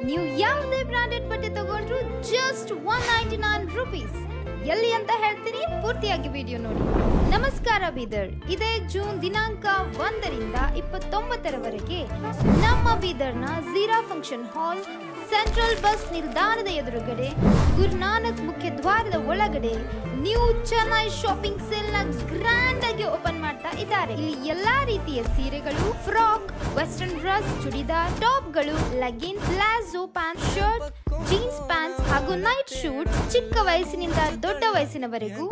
ನೀವು ಯಾವುದೇ ಬ್ರಾಂಡೆಡ್ ಬಟ್ಟೆ ತಗೊಂಡ್ರು ಜಸ್ಟ್ 199 ರೂಪೀಸ್. ಎಲ್ಲಿ ಅಂತ ಹೇಳ್ತೀನಿ, ಪೂರ್ತಿಯಾಗಿ ವಿಡಿಯೋ ನೋಡಿ. ನಮಸ್ಕಾರ ಬೀದರ್. ಇದೇ ಜೂನ್ ದಿನಾಂಕ 1ರಿಂದ 29ರವರೆಗೆ ನಮ್ಮ ಬೀದರ್ನ Zeera function hall, central bus ನಿಲ್ದಾಣದ ಎದುರುಗಡೆ, ಗುರುನಾನಕ್ ಮುಖ್ಯ ದ್ವಾರದ ಒಳಗಡೆ ನ್ಯೂ ಚೆನ್ನೈ ಶಾಪಿಂಗ್ ಸೇಲ್ ನ ಗ್ರ್ಯಾಂಡ್ ಆಗಿ ಓಪನ್ ಮಾಡ್ತಾ ಇದ್ದಾರೆ. ಇಲ್ಲಿ ಎಲ್ಲಾ ರೀತಿಯ ಸೀರೆಗಳು, ಫ್ರಾಕ್, ವೆಸ್ಟರ್ನ್ ಡ್ರೆಸ್, ಚೂಡಿದಾರ್, ಟಾಪ್ಗಳು, leggings, palazzo pant, shirt, jeans pants ಹಾಗೂ ನೈಟ್ ಶೂಟ್ ಚಿಕ್ಕ ವಯಸ್ಸಿನಿಂದ ದೊಡ್ಡ ವಯಸ್ಸಿನವರೆಗೂ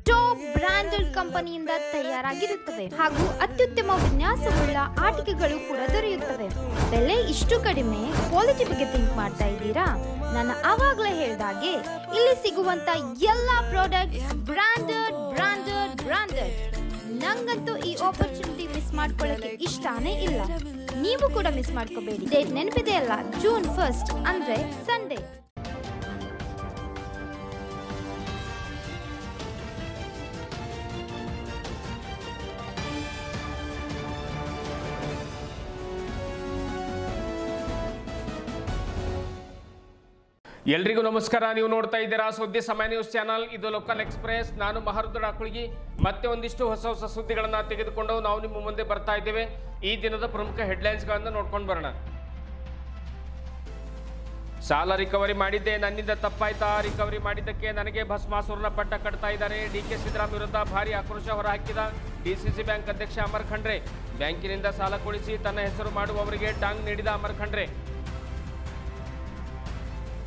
ಟಾಪ್ ಬ್ರಾಂಡೆಡ್ ಕಂಪನಿಯಿಂದ ತಯಾರಾಗಿರುತ್ತವೆ ಹಾಗೂ ಅತ್ಯುತ್ತಮ ವಿನ್ಯಾಸವುಳ್ಳ ಆಟಿಕೆಗಳು ಕೂಡ ದೊರೆಯುತ್ತವೆ. ಬೆಲೆ ಇಷ್ಟು ಕಡಿಮೆ, ಕ್ವಾಲಿಟಿ ಬಗ್ಗೆ ಥಿಂಕ್ ಮಾಡ್ತಾ ಇದ್ದೀರಾ? ನಾನು ಆವಾಗಲೇ ಹೇಳಿದಾಗೆ ಇಲ್ಲಿ ಸಿಗುವಂತ ಎಲ್ಲಾ ಪ್ರಾಡಕ್ಟ್ಸ್ ಬ್ರಾಂಡೆಡ್ ಬ್ರಾಂಡೆಡ್ ಬ್ರಾಂಡೆಡ್. ನಂಗಂತೂ ಈ ಆಪರ್ಚುನಿಟಿ ಮಿಸ್ ಮಾಡ್ಕೊಳ್ಳಕ್ಕೆ ಇಷ್ಟಾನೇ ಇಲ್ಲ. ನೀವು ಕೂಡ ಮಿಸ್ ಮಾಡ್ಕೋಬೇಡಿ. ಡೇಟ್ ನೆನಪಿದೆ ಅಲ್ಲ, ಜೂನ್ 1 ಅಂದ್ರೆ ಸಂಡೇ. ಎಲ್ರಿಗೂ ನಮಸ್ಕಾರ. ನೀವು ನೋಡ್ತಾ ಇದ್ದೀರಾ ಸುದ್ದಿ ಸಮಯ ನ್ಯೂಸ್ ಚಾನಲ್. ಇದು ಲೋಕಲ್ ಎಕ್ಸ್ಪ್ರೆಸ್. ನಾನು ಮಹರುದ್ರ ಅಕುಳಗಿ. ಮತ್ತೆ ಒಂದಿಷ್ಟು ಹೊಸ ಸುದ್ದಿಗಳನ್ನ ತೆಗೆದುಕೊಂಡು ನಾವು ನಿಮ್ಮ ಮುಂದೆ ಬರ್ತಾ ಇದ್ದೇವೆ. ಈ ದಿನದ ಪ್ರಮುಖ ಹೆಡ್ಲೈನ್ಸ್ಗಳನ್ನು ನೋಡ್ಕೊಂಡು ಬರೋಣ. ಸಾಲ ರಿಕವರಿ ಮಾಡಿದ್ದೆ, ನನ್ನಿಂದ ತಪ್ಪಾಯ್ತಾ? ರಿಕವರಿ ಮಾಡಿದ್ದಕ್ಕೆ ನನಗೆ ಭಸ್ಮಾಸುರನ ಪಟ್ಟ ಕಟ್ತಾ ಇದ್ದಾರೆ. ಡಿಕೆ ಸಿದ್ದರಾಮಯ್ಯ ವಿರುದ್ಧ ಭಾರಿ ಆಕ್ರೋಶ ಹೊರಹಾಕಿದ ಡಿಸಿಸಿ ಬ್ಯಾಂಕ್ ಅಧ್ಯಕ್ಷ ಅಮರ್ ಖಂಡ್ರೆ. ಬ್ಯಾಂಕಿನಿಂದ ಸಾಲ ಕೊಡಿಸಿ ತನ್ನ ಹೆಸರು ಮಾಡುವವರಿಗೆ ಟಾಂಗ್ ನೀಡಿದ ಅಮರ್ ಖಂಡ್ರೆ.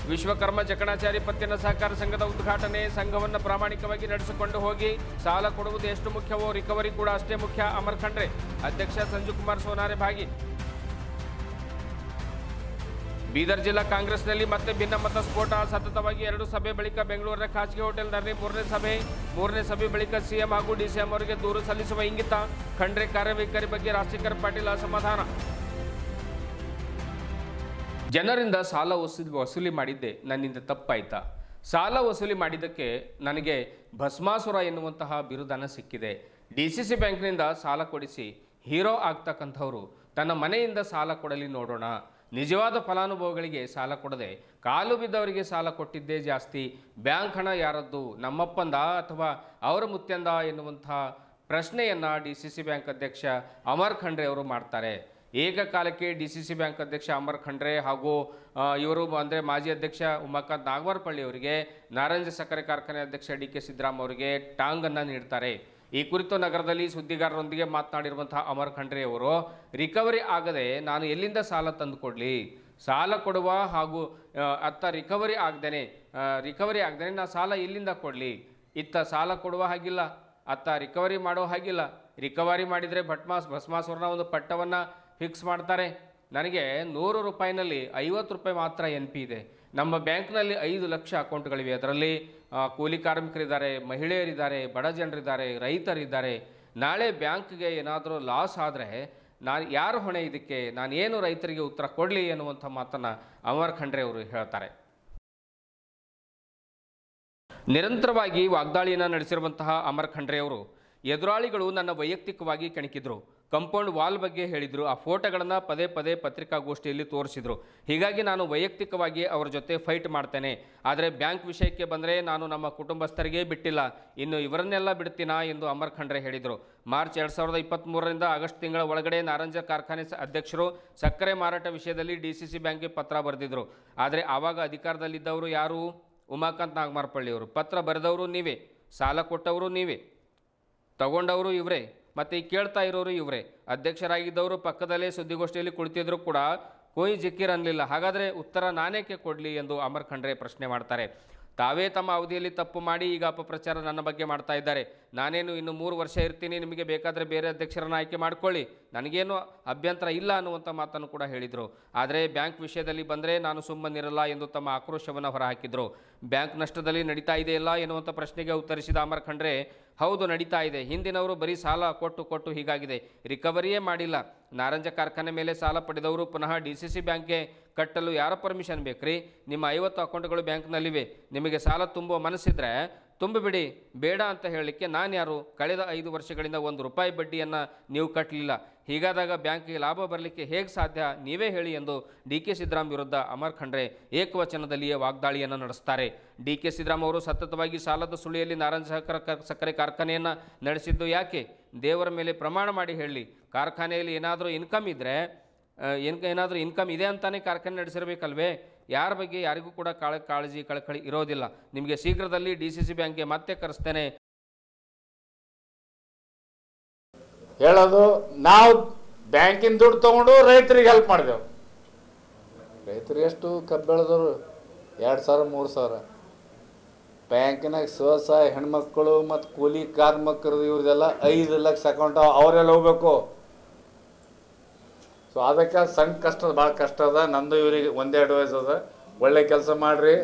ವಿಶ್ವಕರ್ಮ ಜಕಣಾಚಾರಿ ಪತ್ತಿನ ಸಹಕಾರ ಸಂಘದ ಉದ್ಘಾಟನೆ. ಸಂಘವನ್ನು ಪ್ರಾಮಾಣಿಕವಾಗಿ ನಡೆಸಿಕೊಂಡು ಹೋಗಿ. ಸಾಲ ಕೊಡುವುದು ಎಷ್ಟು ಮುಖ್ಯವೋ ರಿಕವರಿ ಕೂಡ ಅಷ್ಟೇ ಮುಖ್ಯ. ಅಮರ್ ಖಂಡ್ರೆ. ಅಧ್ಯಕ್ಷ ಸಂಜು ಕುಮಾರ್ ಸೋನಾರೆ ಭಾಗಿ. ಬೀದರ್ ಜಿಲ್ಲಾ ಕಾಂಗ್ರೆಸ್ನಲ್ಲಿ ಮತ್ತೆ ಭಿನ್ನಮತ ಸ್ಫೋಟ. ಸತತವಾಗಿ 2 ಸಭೆ ಬಳಿಕ ಬೆಂಗಳೂರಿನ ಖಾಸಗಿ ಹೋಟೆಲ್ನಲ್ಲಿ ಮೂರನೇ ಸಭೆ ಬಳಿಕ ಸಿಎಂ ಹಾಗೂ ಡಿಸಿಎಂ ಅವರಿಗೆ ದೂರು ಸಲ್ಲಿಸುವ ಇಂಗಿತ. ಖಂಡ್ರೆ ಕಾರ್ಯವೈಖರಿ ಬಗ್ಗೆ ರಾಜಶೇಖರ್ ಪಾಟೀಲ್ ಅಸಮಾಧಾನ. ಜನರಿಂದ ಸಾಲ ವಸೂಲಿ ಮಾಡಿದ್ದೆ, ನನ್ನಿಂದ ತಪ್ಪಾಯ್ತಾ? ಸಾಲ ವಸೂಲಿ ಮಾಡಿದ್ದಕ್ಕೆ ನನಗೆ ಭಸ್ಮಾಸುರ ಎನ್ನುವಂತಹ ಬಿರುದನ್ನು ಸಿಕ್ಕಿದೆ. ಡಿಸಿಸಿ ಬ್ಯಾಂಕ್ನಿಂದ ಸಾಲ ಕೊಡಿಸಿ ಹೀರೋ ಆಗ್ತಕ್ಕಂಥವರು ತನ್ನ ಮನೆಯಿಂದ ಸಾಲ ಕೊಡಲಿ ನೋಡೋಣ. ನಿಜವಾದ ಫಲಾನುಭವಿಗಳಿಗೆ ಸಾಲ ಕೊಡದೆ ಕಾಲು ಬಿದ್ದವರಿಗೆ ಸಾಲ ಕೊಟ್ಟಿದ್ದೇ ಜಾಸ್ತಿ. ಬ್ಯಾಂಕ್ ಹಣ ಯಾರದ್ದು, ನಮ್ಮಪ್ಪಂದ ಅಥವಾ ಅವರ ಮುತ್ಯಂದ ಎನ್ನುವಂಥ ಪ್ರಶ್ನೆಯನ್ನು ಡಿಸಿಸಿ ಬ್ಯಾಂಕ್ ಅಧ್ಯಕ್ಷ ಅಮರ್ ಖಂಡ್ರೆ ಅವರು ಮಾಡ್ತಾರೆ. ಏಕಕಾಲಕ್ಕೆ ಡಿಸಿಸಿ ಬ್ಯಾಂಕ್ ಅಧ್ಯಕ್ಷ ಅಮರ್ ಖಂಡ್ರೆ ಹಾಗೂ ಇವರು ಅಂದರೆ ಮಾಜಿ ಅಧ್ಯಕ್ಷ ಉಮಾಕಾಂತ್ ನಾಗವಾರಪಳ್ಳಿ ಅವರಿಗೆ, ನಾರಂಜ ಸಕ್ಕರೆ ಕಾರ್ಖಾನೆ ಅಧ್ಯಕ್ಷ ಡಿಕೆ ಸಿದ್ದರಾಮಯ್ಯ ಅವರಿಗೆ ಟಾಂಗನ್ನು ನೀಡ್ತಾರೆ. ಈ ಕುರಿತು ನಗರದಲ್ಲಿ ಸುದ್ದಿಗಾರರೊಂದಿಗೆ ಮಾತನಾಡಿರುವಂತಹ ಅಮರ್ ಖಂಡ್ರೆ ಅವರು, ರಿಕವರಿ ಆಗದೆ ನಾನು ಎಲ್ಲಿಂದ ಸಾಲ ತಂದು ಕೊಡಲಿ? ಸಾಲ ಕೊಡುವ ಹಾಗೂ ಅತ್ತ ರಿಕವರಿ ಆಗದೇನೆ ನಾನು ಸಾಲ ಎಲ್ಲಿಂದ ಕೊಡಲಿ? ಇತ್ತ ಸಾಲ ಕೊಡುವ ಹಾಗಿಲ್ಲ, ಅತ್ತ ರಿಕವರಿ ಮಾಡೋ ಹಾಗಿಲ್ಲ. ರಿಕವರಿ ಮಾಡಿದರೆ ಭಸ್ಮಾಸುರನ ಒಂದು ಪಟ್ಟವನ್ನು ಫಿಕ್ಸ್ ಮಾಡ್ತಾರೆ. ನನಗೆ 100 ರೂಪಾಯಿನಲ್ಲಿ 50 ರೂಪಾಯಿ ಮಾತ್ರ NP ಇದೆ. ನಮ್ಮ ಬ್ಯಾಂಕ್ನಲ್ಲಿ 5 ಲಕ್ಷ ಅಕೌಂಟ್ಗಳಿವೆ. ಅದರಲ್ಲಿ ಕೂಲಿ ಕಾರ್ಮಿಕರಿದ್ದಾರೆ, ಮಹಿಳೆಯರಿದ್ದಾರೆ, ಬಡ ಜನರಿದ್ದಾರೆ, ರೈತರಿದ್ದಾರೆ. ನಾಳೆ ಬ್ಯಾಂಕ್ಗೆ ಏನಾದರೂ ಲಾಸ್ ಆದರೆ ಯಾರು ಹೊಣೆ? ಇದಕ್ಕೆ ನಾನೇನು ರೈತರಿಗೆ ಉತ್ತರ ಕೊಡಲಿ ಎನ್ನುವಂಥ ಮಾತನ್ನು ಅಮರ್ ಖಂಡ್ರೆ ಅವರು ಹೇಳ್ತಾರೆ. ನಿರಂತರವಾಗಿ ವಾಗ್ದಾಳಿಯನ್ನು ನಡೆಸಿರುವಂತಹ ಅಮರ್ ಖಂಡ್ರೆ ಅವರು, ಎದುರಾಳಿಗಳು ನನ್ನ ವೈಯಕ್ತಿಕವಾಗಿ ಕೆಣಕಿದ್ರು, ಕಂಪೌಂಡ್ ವಾಲ್ ಬಗ್ಗೆ ಹೇಳಿದರು, ಆ ಫೋಟೋಗಳನ್ನು ಪದೇ ಪದೇ ಪತ್ರಿಕಾಗೋಷ್ಠಿಯಲ್ಲಿ ತೋರಿಸಿದರು. ಹೀಗಾಗಿ ನಾನು ವೈಯಕ್ತಿಕವಾಗಿ ಅವರ ಜೊತೆ ಫೈಟ್ ಮಾಡ್ತೇನೆ. ಆದರೆ ಬ್ಯಾಂಕ್ ವಿಷಯಕ್ಕೆ ಬಂದರೆ ನಾನು ನಮ್ಮ ಕುಟುಂಬಸ್ಥರಿಗೆ ಬಿಟ್ಟಿಲ್ಲ, ಇನ್ನು ಇವರನ್ನೆಲ್ಲ ಬಿಡ್ತೀನಾ ಎಂದು ಅಮರ್ ಖಂಡ್ರೆ ಹೇಳಿದರು. ಮಾರ್ಚ್ 2023ರಿಂದ ಆಗಸ್ಟ್ ತಿಂಗಳ ಒಳಗಡೆ ನಾರಂಜ ಕಾರ್ಖಾನೆ ಅಧ್ಯಕ್ಷರು ಸಕ್ಕರೆ ಮಾರಾಟ ವಿಷಯದಲ್ಲಿ ಡಿಸಿಸಿ ಬ್ಯಾಂಕ್ಗೆ ಪತ್ರ ಬರೆದಿದ್ದರು. ಆದರೆ ಆವಾಗ ಅಧಿಕಾರದಲ್ಲಿದ್ದವರು ಯಾರು? ಉಮಾಕಾಂತ್ ನಾಗವಾರಪಳ್ಳಿ ಅವರು. ಪತ್ರ ಬರೆದವರು ನೀವೇ, ಸಾಲ ಕೊಟ್ಟವರು ನೀವೇ, ತಗೊಂಡವರು ಇವರೇ, ಮತ್ತು ಈ ಕೇಳ್ತಾ ಇರೋರು ಇವರೇ. ಅಧ್ಯಕ್ಷರಾಗಿದ್ದವರು ಪಕ್ಕದಲ್ಲೇ ಸುದ್ದಿಗೋಷ್ಠಿಯಲ್ಲಿ ಕುಳಿತಿದ್ರು ಕೂಡ ಕೊಯ್ ಜಿಕ್ಕಿರ್ ಅನ್ನಲಿಲ್ಲ. ಹಾಗಾದರೆ ಉತ್ತರ ನಾನೇಕೆ ಕೊಡಲಿ ಎಂದು ಅಮರ್ ಖಂಡ್ರೆ ಪ್ರಶ್ನೆ ಮಾಡ್ತಾರೆ. ತಾವೇ ತಮ್ಮ ಅವಧಿಯಲ್ಲಿ ತಪ್ಪು ಮಾಡಿ ಈಗ ಅಪಪ್ರಚಾರ ನನ್ನ ಬಗ್ಗೆ ಮಾಡ್ತಾ ಇದ್ದಾರೆ. ನಾನೇನು ಇನ್ನು 3 ವರ್ಷ ಇರ್ತೀನಿ, ನಿಮಗೆ ಬೇಕಾದರೆ ಬೇರೆ ಅಧ್ಯಕ್ಷರನ್ನು ಆಯ್ಕೆ ಮಾಡ್ಕೊಳ್ಳಿ, ನನಗೇನು ಅಭ್ಯಂತರ ಇಲ್ಲ ಅನ್ನುವಂಥ ಮಾತನ್ನು ಕೂಡ ಹೇಳಿದರು. ಆದರೆ ಬ್ಯಾಂಕ್ ವಿಷಯದಲ್ಲಿ ಬಂದರೆ ನಾನು ಸುಮ್ಮನಿರಲ್ಲ ಎಂದು ತಮ್ಮ ಆಕ್ರೋಶವನ್ನು ಹೊರಹಾಕಿದರು. ಬ್ಯಾಂಕ್ ನಷ್ಟದಲ್ಲಿ ನಡೀತಾ ಇದೆಯಲ್ಲ ಎನ್ನುವಂಥ ಪ್ರಶ್ನೆಗೆ ಉತ್ತರಿಸಿದ ಅಮರ್ ಖಂಡ್ರೆ, ಹೌದು ನಡೀತಾ ಇದೆ. ಹಿಂದಿನವರು ಬರೀ ಸಾಲ ಕೊಟ್ಟು ಹೀಗಾಗಿದೆ, ರಿಕವರಿಯೇ ಮಾಡಿಲ್ಲ. ನಾರಂಜ ಕಾರ್ಖಾನೆ ಮೇಲೆ ಸಾಲ ಪಡೆದವರು ಪುನಃ ಡಿಸಿಸಿ ಬ್ಯಾಂಕ್ಗೆ ಕಟ್ಟಲು ಯಾರ ಪರ್ಮಿಷನ್ ಬೇಕ್ರಿ? ನಿಮ್ಮ 50 ಅಕೌಂಟ್ಗಳು ಬ್ಯಾಂಕ್ನಲ್ಲಿವೆ. ನಿಮಗೆ ಸಾಲ ತುಂಬುವ ಮನಸ್ಸಿದ್ರೆ ತುಂಬಿಬಿಡಿ, ಬೇಡ ಅಂತ ಹೇಳಲಿಕ್ಕೆ ನಾನು ಯಾರು? ಕಳೆದ 5 ವರ್ಷಗಳಿಂದ 1 ರೂಪಾಯಿ ಬಡ್ಡಿಯನ್ನು ನೀವು ಕಟ್ಟಲಿಲ್ಲ. ಹೀಗಾದಾಗ ಬ್ಯಾಂಕಿಗೆ ಲಾಭ ಬರಲಿಕ್ಕೆ ಹೇಗೆ ಸಾಧ್ಯ? ನೀವೇ ಹೇಳಿ ಎಂದು ಡಿ.ಕೆ. ಸಿದ್ದರಾಮ್ ವಿರುದ್ಧ ಅಮರ್ ಖಂಡ್ರೆ ಏಕವಚನದಲ್ಲಿಯೇ ವಾಗ್ದಾಳಿಯನ್ನು ನಡೆಸ್ತಾರೆ. ಡಿ.ಕೆ. ಸಿದ್ದರಾಮ್ ಅವರು ಸತತವಾಗಿ ಸಾಲದ ಸುಳಿಯಲ್ಲಿ ನಾರಾಯಣ ಸಕ್ಕರೆ ಕಾರ್ಖಾನೆಯನ್ನು ನಡೆಸಿದ್ದು ಯಾಕೆ? ದೇವರ ಮೇಲೆ ಪ್ರಮಾಣ ಮಾಡಿ ಹೇಳಿ. ಕಾರ್ಖಾನೆಯಲ್ಲಿ ಏನಾದರೂ ಇನ್ಕಮ್ ಇದ್ದರೆ ಏನಾದರೂ ಇನ್ಕಮ್ ಇದೆ ಅಂತಾನೆ ಕಾರ್ಖಾನೆ ನಡೆಸಿರಬೇಕಲ್ವೇ? ಯಾರ ಬಗ್ಗೆ ಯಾರಿಗೂ ಕೂಡ ಕಾಳಜಿ ಕಳಕಳಿ ಇರೋದಿಲ್ಲ. ನಿಮಗೆ ಶೀಘ್ರದಲ್ಲಿ DCC ಬ್ಯಾಂಕ್ಗೆ ಮತ್ತೆ ಕರೆಸ್ತೇನೆ ಹೇಳೋದು. ನಾವು ಬ್ಯಾಂಕಿನ ದುಡ್ಡು ತೊಗೊಂಡು ರೈತರಿಗೆ ಹೆಲ್ಪ್ ಮಾಡಿದೆವು. ರೈತರು ಎಷ್ಟು ಕಬ್ಬು ಬೆಳೆದವರು? 2,000 3,000. ಬ್ಯಾಂಕಿನಾಗ ಸ್ವಸಹಾಯ ಹೆಣ್ಮಕ್ಳು ಮತ್ತು ಕೂಲಿ ಕಾರ್ಮಿಕರು ಇವ್ರದೆಲ್ಲ 5 ಲಕ್ಷ ಅಕೌಂಟ್ ಅವರೆಲ್ಲ ಹೋಗ್ಬೇಕು. ಸೊ ಅದಕ್ಕೆ ಸಣ್ಣ ಕಷ್ಟ ಭಾಳ ಕಷ್ಟ ಅದ. ನಂದು ಇವ್ರಿಗೆ ಒಂದೇ ಅಡ್ವೈಸ್ ಅದ, ಒಳ್ಳೆ ಕೆಲಸ ಮಾಡಿರಿ,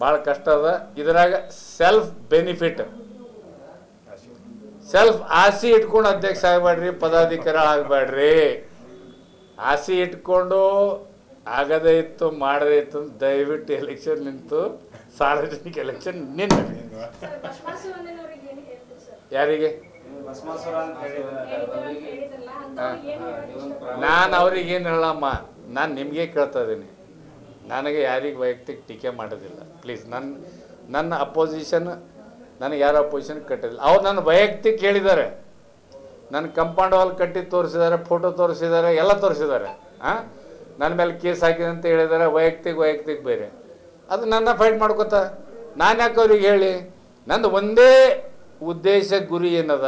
ಭಾಳ ಕಷ್ಟ ಅದ. ಇದ್ರಾಗ ಸೆಲ್ಫ್ ಬೆನಿಫಿಟ್, ಸೆಲ್ಫ್ ಆಸೆ ಇಟ್ಕೊಂಡು ಅಧ್ಯಕ್ಷ ಆಗಬೇಡ್ರಿ, ಪದಾಧಿಕಾರಿ ಆಗಬೇಡ್ರಿ. ಆಸೆ ಇಟ್ಕೊಂಡು ಆಗದೇ ಇತ್ತು ಮಾಡದೇ ಇತ್ತು ದಯವಿಟ್ಟು ಎಲೆಕ್ಷನ್ ನಿಂತು ಸಾರ್ವಜನಿಕ ಎಲೆಕ್ಷನ್ ನಿಂತು. ಯಾರಿಗೆ? ನಾನು ಅವ್ರಿಗೆ ಏನು ಹೇಳಮ್ಮ, ನಾನು ನಿಮಗೆ ಕೇಳ್ತಾ ಇದ್ದೀನಿ. ನನಗೆ ಯಾರಿಗೆ ವೈಯಕ್ತಿಕ ಟೀಕೆ ಮಾಡೋದಿಲ್ಲ ಪ್ಲೀಸ್. ನನ್ನ ಅಪೋಸಿಷನ್ ನನಗೆ ಯಾರು ಅಪೋಸಿಷನ್ ಕಟ್ಟಿಲ್ಲ. ಅವ್ರು ನನ್ನ ವೈಯಕ್ತಿಕ ಹೇಳಿದ್ದಾರೆ. ನನ್ನ ಕಂಪೌಂಡ್ ವಾಲ್ ಕಟ್ಟಿ ತೋರಿಸಿದ್ದಾರೆ, ಫೋಟೋ ತೋರಿಸಿದ್ದಾರೆ, ಎಲ್ಲ ತೋರಿಸಿದ್ದಾರೆ. ನನ್ನ ಮೇಲೆ ಕೇಸ್ ಹಾಕಿದೆ ಅಂತ ಹೇಳಿದ್ದಾರೆ. ವೈಯಕ್ತಿಕ ಬೇರೆ. ಅದು ನನ್ನ ಫೈಟ್ ಮಾಡ್ಕೋತ ನಾನು ಯಾಕೆ ಅವ್ರಿಗೆ ಹೇಳಿ? ನಂದು ಒಂದೇ ಉದ್ದೇಶ ಗುರಿ ಏನದ,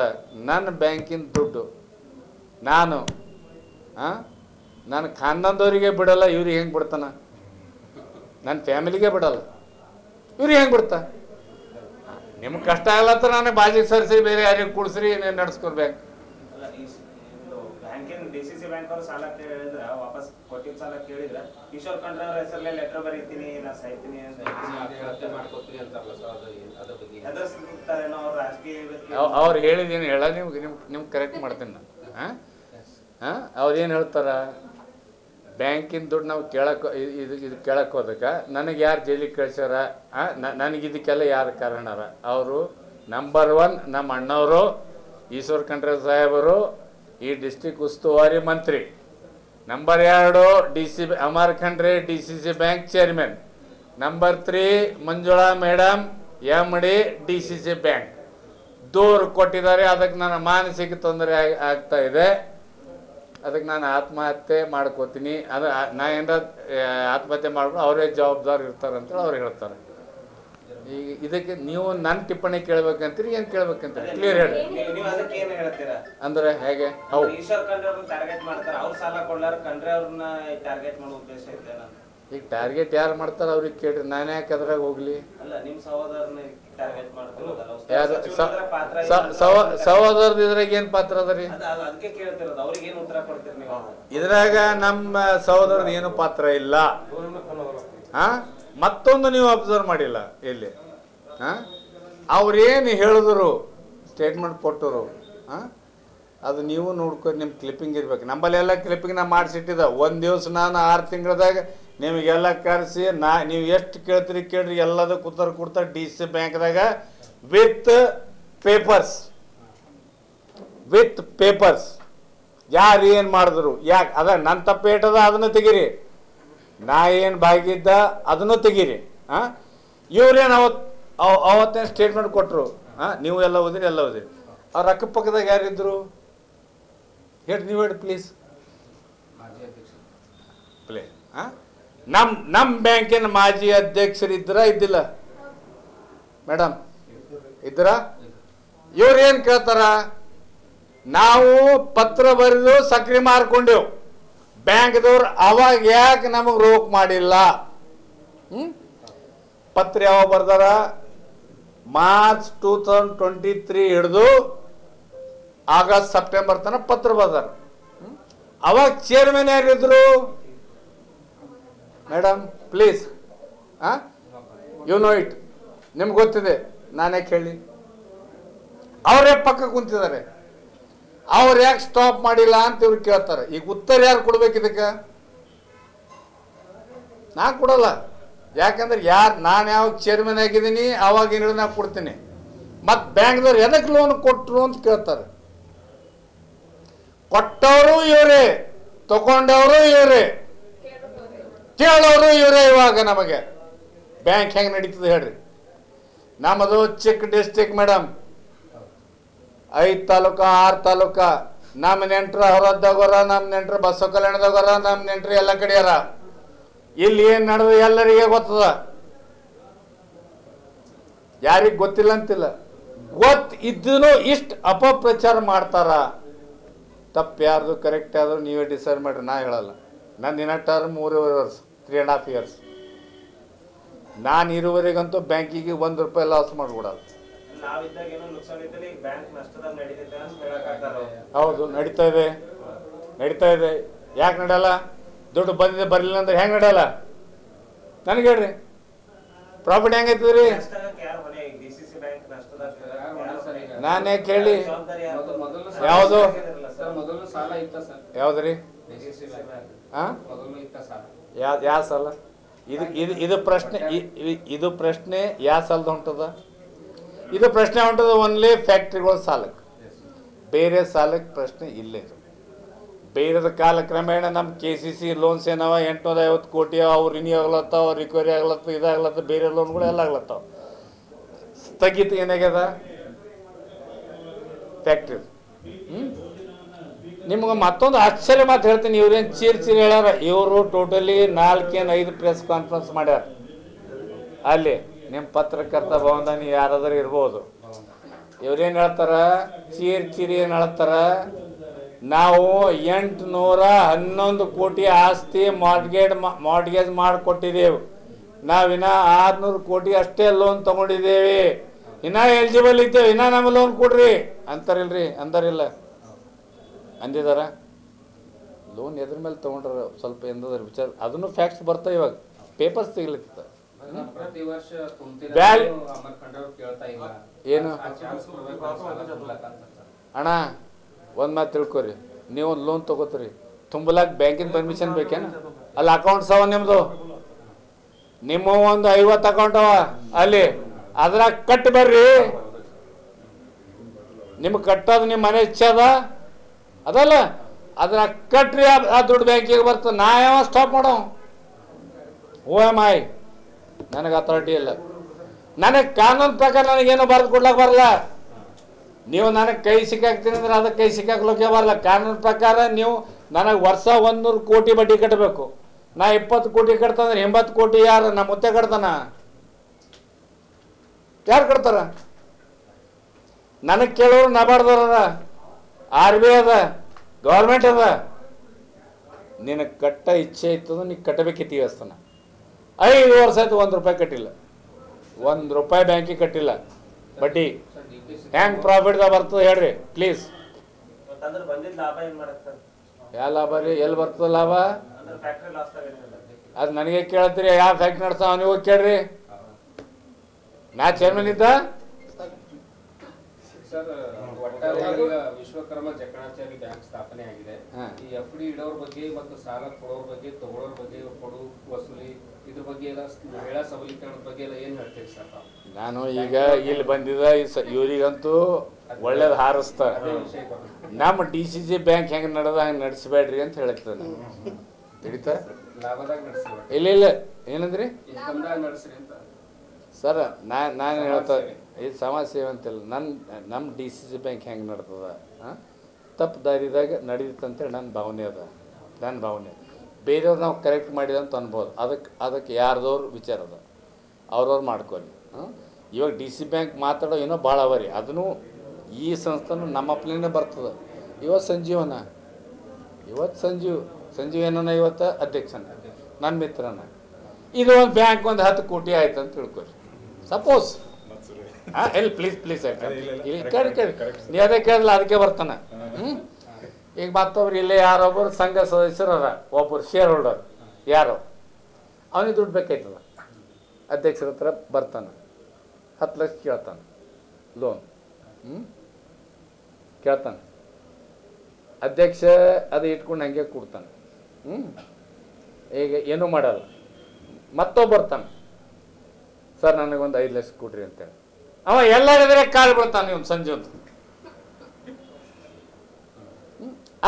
ನನ್ನ ಬ್ಯಾಂಕಿನ ದುಡ್ಡು ನಾನು ಖಾನದವರಿಗೆ ಬಿಡಲ್ಲ. ಇವ್ರಿಗೆ ಹೆಂಗೆ ಬಿಡ್ತಾನ? ನನ್ನ ಫ್ಯಾಮಿಲಿಗೆ ಬಿಡಲ್ಲ. ಇವ್ರಿಗೆ ಹೆಂಗೆ ಬಿಡ್ತಾ? ನಿಮ್ಗೆ ಕಷ್ಟ ಆಗಲತ್ತ ನಾನು ಬಾಜಿಗೆ ಸರಿಸಿ ಬೇರೆ ಯಾರಿಗೆ ಕೂಡಿಸ್ರಿ ನಡೆಸ್ಕೊಡ್ಬೇಕು. DCC ಬ್ಯಾಂಕ್ ಅವರು ಸಾಲ ಕೇಳಿದ್ರ ವಾಪಸ್ ಕೊಟ್ಟಿದ್ದ ಸಾಲ ಕೇಳಿದ್ರ ಕಿಶೋರ್ ಖಂಡ್ರೆ ಅವರ ಹೆಸರಲ್ಲೇ ಲೆಟರ್ ಬರೀತೀನಿ, ನಾ ಸಾಯ್ತೀನಿ ಅಂತ ಅವ್ರು ಹೇಳಿದೇನು ಹೇಳ ನಿಮ್ಗೆ ಕರೆಕ್ಟ್ ಮಾಡ್ತೀನಿ ನಾನು. ಅವ್ರು ಏನು ಹೇಳ್ತಾರ? ಬ್ಯಾಂಕಿನ ದುಡ್ಡು ನಾವು ಇದು ಕೇಳಕ್ಕೆ ಹೋದಕ್ಕೆ ನನಗೆ ಯಾರು ಜೈಲಿಗೆ ಕಳ್ಸ್ಯಾರ, ನನಗೆ ಇದಕ್ಕೆಲ್ಲ ಯಾರು ಕಾರಣರ? ಅವರು ನಂಬರ್ 1 ನಮ್ಮ ಅಣ್ಣವರು ಈಶ್ವರ್ ಖಂಡ್ರೆ ಸಾಹೇಬರು, ಈ ಡಿಸ್ಟ್ರಿಕ್ಟ್ ಉಸ್ತುವಾರಿ ಮಂತ್ರಿ. Number 2 Amar Khandre DCC bank chairman. Number 3 Manjula madam MD DCC bank. ದೂರು ಕೊಟ್ಟಿದ್ದಾರೆ. ಅದಕ್ಕೆ ನನ್ನ ಮಾನಸಿಕ ತೊಂದರೆ ಆಗ್ತಾ ಇದೆ. ಅದಕ್ಕೆ ನಾನು ಆತ್ಮಹತ್ಯೆ ಮಾಡ್ಕೋತೀನಿ. ಅದು ನಾ ಏನಾರ ಆತ್ಮಹತ್ಯೆ ಮಾಡ್ಕೊಂಡು ಅವರೇ ಜವಾಬ್ದಾರಿ ಇರ್ತಾರೆ ಅಂತೇಳಿ ಅವ್ರು ಹೇಳ್ತಾರೆ. ಈಗ ಇದಕ್ಕೆ ನೀವು ನನ್ನ ಟಿಪ್ಪಣಿ ಕೇಳ್ಬೇಕಂತೀರಿ, ಏನು ಕೇಳ್ಬೇಕಂತೀರಿ? ಕ್ಲಿಯರ್ ಹೇಳಿ. ಅಂದ್ರೆ ಹೇಗೆ? ಈಗ ಟಾರ್ಗೆಟ್ ಯಾರು ಮಾಡ್ತಾರ ಅವ್ರಿಗೆ ಕೇಳ್ರಿ, ನಾನು ಯಾಕೆ ಅದ್ರಾಗ ಹೋಗ್ಲಿ? ಯಾರು ಸಹೋದರದ ಇದ್ರಾಗ ಏನ್ ಪಾತ್ರ ಅದ ರೀ? ಇದ್ರಾಗ ನಮ್ಮ ಸಹೋದರದ ಏನು ಪಾತ್ರ ಇಲ್ಲ. ಮತ್ತೊಂದು ನೀವು ಅಬ್ಸರ್ವ್ ಮಾಡಿಲ್ಲ ಇಲ್ಲಿ, ಅವ್ರೇನು ಹೇಳಿದ್ರು, ಸ್ಟೇಟ್ಮೆಂಟ್ ಕೊಟ್ಟರು, ಅದು ನೀವು ನೋಡ್ಕೊಂಡು ನಿಮ್ಮ ಕ್ಲಿಪ್ಪಿಂಗ್ ಇರ್ಬೇಕು. ನಮ್ಮಲ್ಲೆಲ್ಲ ಕ್ಲಿಪ್ಪಿಂಗ್ ನಾ ಮಾಡಿಸಿಟ್ಟಿದ್ದ. ಒಂದು ದಿವಸ ನಾನು 6 ತಿಂಗಳದಾಗ ನಿಮಗೆಲ್ಲ ಕರೆಸಿ ನೀವು ಎಷ್ಟು ಕೇಳ್ತೀರಿ ಕೇಳ್ರಿ, ಎಲ್ಲದೂ ಕೊಡ್ತಾರೆ DCC ಬ್ಯಾಂಕ್ದಾಗ ವಿತ್ ಪೇಪರ್ಸ್ ಯಾರು ಏನು ಮಾಡಿದ್ರು, ಯಾಕೆ ಅದ ನನ್ನ ತಪ್ಪೇಟದ ಅದನ್ನು ತೆಗೀರಿ, ನಾ ಏನು ಬಾಗಿದ್ದ ಅದನ್ನು ತೆಗೀರಿ. ಇವ್ರೇನು ಅವತ್ತೇನು ಸ್ಟೇಟ್ಮೆಂಟ್ ಕೊಟ್ಟರು, ನೀವು ಎಲ್ಲ ಓದಿರಿ ಅವ್ರ ಅಕ್ಕಪಕ್ಕದಾಗ ಯಾರಿದ್ರು ಹೇಳಿ, ನೀವು ಹೇಳಿ ಪ್ಲೀಸ್. ನಮ್ಮ ಬ್ಯಾಂಕಿನ ಮಾಜಿ ಅಧ್ಯಕ್ಷರು ಇದ್ದಿಲ್ಲ ಮೇಡಮ್? ಇದ್ರ? ಇವ್ರೇನು ಕೇಳ್ತಾರ? ನಾವು ಪತ್ರ ಬರೆದು ಸಕ್ರಿ ಮಾರ್ಕೊಂಡೆವು, ಬ್ಯಾಂಕ್ದವ್ರು ಅವಾಗ ಯಾಕೆ ನಮಗೆ ರೋಕ್ ಮಾಡಿಲ್ಲ? ಪತ್ರ ಯಾವಾಗ ಬರ್ದಾರ? ಮಾರ್ಚ್ 2023 ಹಿಡಿದು ಆಗಸ್ಟ್ ಸೆಪ್ಟೆಂಬರ್ ತನಕ ಪತ್ರ ಬರ್ದಾರ. ಅವಾಗ ಚೇರ್ಮನ್ ಯಾರಿದ್ರು madam? Please, you know it, ನಿಮ್ಗೆ ಗೊತ್ತಿದೆ, ನಾನೇ ಕೇಳಿ. ಅವರೇ ಪಕ್ಕ ಕುಂತಿದ್ದಾರೆ. ಅವ್ರು ಯಾಕೆ ಸ್ಟಾಪ್ ಮಾಡಿಲ್ಲ ಅಂತ ಇವ್ರು ಕೇಳ್ತಾರೆ. ಈಗ ಉತ್ತರ ಯಾರು ಕೊಡ್ಬೇಕು ಇದಕ್ಕೆ? ನಾ ಕೊಡಲ್ಲ. ಯಾಕಂದ್ರೆ ನಾನು ಯಾವಾಗ ಚೇರ್ಮನ್ ಆಗಿದ್ದೀನಿ ಅವಾಗ ಏನಿಲ್ಲ ನಾ ಕೊಡ್ತೀನಿ. ಮತ್ತು ಬ್ಯಾಂಕ್ದವ್ರು ಎದಕ್ಕೆ ಲೋನ್ ಕೊಟ್ಟರು ಅಂತ ಕೇಳ್ತಾರೆ. ಕೊಟ್ಟವರು ಇವರೇ, ತಗೊಂಡವರು ಇವರೇ, ಕೇಳೋರು ಇವರೇ. ಇವಾಗ ನಮಗೆ ಬ್ಯಾಂಕ್ ಹೆಂಗೆ ನಡೀತದೆ ಹೇಳ್ರಿ. ನಮ್ಮದು ಚಿಕ್ಕ ಡಿಸ್ಟಿಕ್ ಮೇಡಮ್, 5 ತಾಲೂಕು 6 ತಾಲೂಕು. ನಮ್ಮ ನೆಂಟರು ಹೊರದ್ದಾಗೋರ, ನಮ್ಮ ನೆಂಟರು ಬಸವ ಕಲ್ಯಾಣದಾಗೋರ, ನಮ್ಮ ನೆಂಟರು ಎಲ್ಲ ಕಡೆಯಾರ. ಇಲ್ಲಿ ಏನು ನಡೆದು ಎಲ್ಲರಿಗೆ ಗೊತ್ತದ, ಯಾರಿಗೆ ಗೊತ್ತಿಲ್ಲ ಅಂತಿಲ್ಲ. ಇದ್ದೂ ಇಷ್ಟು ಅಪಪ್ರಚಾರ ಮಾಡ್ತಾರ. ತಪ್ಪು ಯಾರ್ದು ಕರೆಕ್ಟ್ ಆದರೂ ನೀವೇ ಡಿಸೈಡ್ ಮಾಡಿರಿ, ನಾ ಹೇಳಲ್ಲ. ನನ್ನ ದಿನ ಟರ್ಮ್ 3.5 ವರ್ಷ, 3.5 ಇಯರ್ಸ್. ನಾನು ಇರುವವರೆಗಂತೂ ಬ್ಯಾಂಕಿಗೆ ₹1 ಲಾಸ್ ಮಾಡಿಬಿಡೋದು. ಹೌದು, ನಡೀತಾ ಇದೆ. ಯಾಕೆ ನಡೆಯಲ್ಲ? ದುಡ್ಡು ಬಂದಿದೆ ಬರಲಿಲ್ಲ ಅಂದ್ರೆ ಹೆಂಗೆ ನಡೆಯಲ್ಲ? ನನಗೆ ಹೇಳ್ರಿ, ಪ್ರಾಫಿಟ್ ಹೆಂಗೈತದ್ರಿ? ನಾನೇ ಕೇಳಿ ಯಾವುದು ಯಾವ್ದ್ರಿ? ಯಾವ ಸಾಲ ಇದು ಪ್ರಶ್ನೆ? ಇದು ಪ್ರಶ್ನೆ ಯಾವ ಸಾಲದ ಹೊಂಟದ? ಇದು ಪ್ರಶ್ನೆ ಹೊಂಟದ ಓನ್ಲಿ ಫ್ಯಾಕ್ಟ್ರಿಗಳ ಸಾಲಕ್ಕೆ, ಬೇರೆ ಸಾಲಕ್ಕೆ ಪ್ರಶ್ನೆ ಇಲ್ಲೇ. ಬೇರೆದ ಕಾಲಕ್ರಮೇಣ ನಮ್ಮ KCC ಲೋನ್ಸ್ ಏನವ 850 ಕೋಟಿ, ಅವ್ರು ರಿನ್ಯೂ ಆಗ್ಲತ್ತಾವ, ರಿಕವರಿ ಆಗ್ಲತ್ತ, ಇದಾಗ್ಲತ್ತ, ಬೇರೆ ಲೋನ್ಗಳು ಎಲ್ಲ ಆಗ್ಲತ್ತಾವ. ಸ್ಥಗಿತ ಏನಾಗ್ಯದ ಫ್ಯಾಕ್ಟ್ರಿ. ನಿಮ್ಗೆ ಮತ್ತೊಂದು ಆಶ್ಚರ್ಯ ಮಾತು ಹೇಳ್ತೀನಿ. ಇವ್ರೇನು ಚೀರ್ ಹೇಳ್ಯಾರ, ಇವರು ಟೋಟಲಿ 4-5 ಪ್ರೆಸ್ ಕಾನ್ಫರೆನ್ಸ್ ಮಾಡ್ಯಾರ. ಅಲ್ಲಿ ನಿಮ್ಮ ಪತ್ರಕರ್ತ ಭವನದಾಗ ನೀವು ಯಾರಾದರೂ ಇರ್ಬೋದು. ಇವ್ರೇನು ಹೇಳ್ತಾರ, ಚೀರಿ ಏನು ಹೇಳ್ತಾರ, ನಾವು 811 ಕೋಟಿ ಆಸ್ತಿ ಮಾರ್ಟ್ಗೇಜ್ ಮಾಡಿಕೊಟ್ಟಿದ್ದೇವೆ, ನಾವಿನ್ನ 600 ಕೋಟಿ ಅಷ್ಟೇ ಲೋನ್ ತೊಗೊಂಡಿದ್ದೇವೆ, ಇನ್ನೂ ಎಲಿಜಿಬಲ್ ಇದ್ದೇವೆ, ಇನ್ನೂ ನಮಗೆ ಲೋನ್ ಕೊಡ್ರಿ ಅಂತಾರಿಲ್ರಿ. ಅಂದಾರಿಲ್ಲ, ಅಂದಿದಾರ? ಲೋನ್ ಎದ್ರ ಮೇಲೆ ತೊಗೊಂಡ್ರ ಸ್ವಲ್ಪ ಎಂದದ್ರ ವಿಚಾರ, ಅದನ್ನು ಫ್ಯಾಕ್ಟ್ಸ್ ಬರ್ತಾವೆ. ಇವಾಗ ಪೇಪರ್ಸ್ ತೆಗಿಲಿತ್ತ ಏನು ಅಣ್ಣ, ಒಂದು ಮಾತು ತಿಳ್ಕೊರಿ, ನೀವು ಒಂದು ಲೋನ್ ತೊಗೋತೀರಿ, ತುಂಬಲಾಕ್ ಬ್ಯಾಂಕಿನ ಪರ್ಮಿಷನ್ ಬೇಕೇನ? ಅಲ್ಲಿ ಅಕೌಂಟ್ಸ್ ಅವ ನಿಮ್ಮದು, ನಿಮ್ಮ ಒಂದು 50 ಅಕೌಂಟ್ ಅವ ಅಲ್ಲಿ, ಅದ್ರಾಗ ಕಟ್ ಬರ್ರಿ. ನಿಮ್ಗೆ ಕಟ್ಟೋದು ನಿಮ್ಮ ಮನೆ ಇಚ್ಛೆ ಅದಲ್ಲ, ಅದ್ರಾಗ ಕಟ್ರಿ, ಆ ದುಡ್ಡು ಬ್ಯಾಂಕಿಗೆ ಬರ್ತದೆ. ನಾ ಯಾವ ಸ್ಟಾಪ್ ಮಾಡೋ? OMI ನನಗೆ ಅಥಾರಿಟಿ ಇಲ್ಲ. ನನಗೆ ಕಾನೂನು ಪ್ರಕಾರ ನನಗೇನು ಬರೆದು ಕೊಡ್ಲಕ್ಕೆ ಬರಲ್ಲ. ನೀವು ನನಗೆ ಕೈ ಸಿಕ್ಕಾಕ್ತೀನಿ ಅಂದ್ರೆ ಅದಕ್ಕೆ ಕೈ ಸಿಕ್ಕಾಕ್ಲಿಕ್ಕೆ ಬರಲ್ಲ. ಕಾನೂನು ಪ್ರಕಾರ ನೀವು ನನಗೆ ವರ್ಷ 100 ಕೋಟಿ ಬಡ್ಡಿ ಕಟ್ಟಬೇಕು. ನಾ 20 ಕೋಟಿ ಕಟ್ತಂದ್ರೆ 80 ಕೋಟಿ ಯಾರು? ನಮ್ಮ ಮುತ್ತೆ ಕಟ್ತಾನ? ಯಾರು ಕಟ್ತಾರ? ನನಗೆ ಕೇಳೋರು ನಬಾರ್ದವ್ರ, RBI ಅದ, ಗೌರ್ಮೆಂಟ್ ಅದ. ನಿನಗೆ ಕಟ್ಟ ಇಚ್ಛೆ ಇತ್ತದ, ನೀ ಕಟ್ಟಬೇಕಿತ್ತು. ದೇವಸ್ಥಾನ 5 ವರ್ಷ ಆಯ್ತು ₹1 ಕಟ್ಟಿಲ್ಲ, ₹1 ಬ್ಯಾಂಕಿಗೆ ಕಟ್ಟಿಲ್ಲ. ಬಡ್ಡಿ ಹೆಂಗೆ ಪ್ರಾಫಿಟ್ದಾಗ ಬರ್ತದೆ ಹೇಳ್ರಿ ಪ್ಲೀಸ್? ಯಾವ ಲಾಭ ರೀ? ಎಲ್ಲಿ ಬರ್ತದ ಲಾಭ? ಅದು ನನಗೆ ಕೇಳ್ತೀರಿ, ಯಾವ ಫ್ಯಾಕ್ಟ್ರಿ ನಡೆಸ್ತಾವ ಅವನಿಗೆ ಹೋಗಿ ಕೇಳ್ರಿ. ನಾ ಚೇರ್ಮನ್ ಇದ್ದ. ಸರ್, ಒಟ್ಟಾರೆ ವಿಶ್ವಕರ್ಮ ಜಕಣಾಚಾರಿ ಬ್ಯಾಂಕ್ ಸ್ಥಾಪನೆ ಆಗಿದೆ. ಈ FD ಇಡೋರ ಬಗ್ಗೆ ಮತ್ತು ಸಾಲ ಕೊಡೋರ ಬಗ್ಗೆ, ತಗೊಳ್ಳೋರ ಬಗ್ಗೆ, ಕೊಡು ವಸೂಲಿ ಇದ್ರ ಬಗ್ಗೆ ಎಲ್ಲ, ಮಹಿಳಾ ಸಬಲೀಕರಣದ ಬಗ್ಗೆ ಎಲ್ಲ ಏನು ಹೇಳ್ತೀರಿ ಸರ್? ನಾನು ಈಗ ಇಲ್ಲಿ ಬಂದಿದ್ದ ಇವರಿಗಂತೂ ಒಳ್ಳೇದು ಹಾರಿಸ್ತಾ. ನಮ್ಮ DCC ಬ್ಯಾಂಕ್ ಹೆಂಗೆ ನಡೆದ ಹಂಗೆ ನಡೆಸಬೇಡ್ರಿ ಅಂತ ಹೇಳ್ತದೆ. ತಿಳಿತಾ? ಲಾಭದಾಗ ನಡೆಸಿ, ಇಲ್ಲ ಏನಂದ್ರಿ ನಡೆಸ್ರಿ ಅಂತ ಸರ್. ನಾನು ಹೇಳ್ತಾ ಇದು ಸಮಾಜ ಸೇವೆ ಅಂತಿಲ್ಲ. ನಮ್ಮ DCC ಬ್ಯಾಂಕ್ ಹೆಂಗೆ ನಡ್ತದ, ತಪ್ಪು ದಾರಿದಾಗ ನಡೀತಂತೇಳಿ ನನ್ನ ಭಾವನೆ ಅದ. ಬೇರೆಯವ್ರು ನಾವು ಕರೆಕ್ಟ್ ಮಾಡಿದಂತ ಅನ್ಬೋದು. ಅದಕ್ಕೆ ಯಾರ್ದವ್ರು ವಿಚಾರ ಅದ, ಅವ್ರವ್ರು ಮಾಡ್ಕೊಳ್ಳಿ. ಇವಾಗ DC ಬ್ಯಾಂಕ್ ಮಾತಾಡೋ ಏನೋ ಭಾಳ ಅವರಿ. ಅದನ್ನು ಈ ಸಂಸ್ಥೆನೂ ನಮ್ಮ ಪ್ಲೇನೇ ಬರ್ತದೆ. ಇವತ್ತು ಸಂಜೀವ್ ಏನನ ಇವತ್ತು ಅಧ್ಯಕ್ಷನ, ನನ್ನ ಮಿತ್ರನ. ಇದು ಒಂದು ಬ್ಯಾಂಕ್ ಒಂದು 10 ಕೋಟಿ ಆಯ್ತು ಅಂತ ತಿಳ್ಕೊರಿ ಸಪೋಸ್. ಎಲ್ಲಿ ಪ್ಲೀಸ್ ಇಲ್ಲಿ ಕೇಳಿ ನೀ ಅದೇ ಕೇಳಿಲ್ಲ, ಅದಕ್ಕೆ ಬರ್ತಾನೆ. ಈಗ ಮತ್ತೊಬ್ರು ಇಲ್ಲೇ ಯಾರೊಬ್ಬರು ಸಂಘ ಸದಸ್ಯರ, ಒಬ್ಬರು ಶೇರ್ ಹೋಲ್ಡರ್ ಯಾರೋ, ಅವನಿಗೆ ದುಡ್ಡು ಬೇಕಾಯ್ತದ, ಅಧ್ಯಕ್ಷರ ಹತ್ರ ಬರ್ತಾನೆ, 10 ಲಕ್ಷ ಕೇಳ್ತಾನೆ ಲೋನ್. ಕೇಳ್ತಾನೆ, ಅಧ್ಯಕ್ಷ ಅದು ಇಟ್ಕೊಂಡು ಹಂಗೆ ಕೊಡ್ತಾನೆ. ಈಗ ಏನೂ ಮಾಡಲ್ಲ. ಮತ್ತೊಬ್ಬ ಬರ್ತಾನೆ, ಸರ್ ನನಗೊಂದು 5 ಲಕ್ಷ ಕೊಡ್ರಿ ಅಂತೇಳಿ. ಅವ ಎಲ್ಲರಿದ್ರೆ ಕಾಲು ಬೀಳ್ತಾನೆ ಇವನು ಸಂಜೆ ಅಂತ.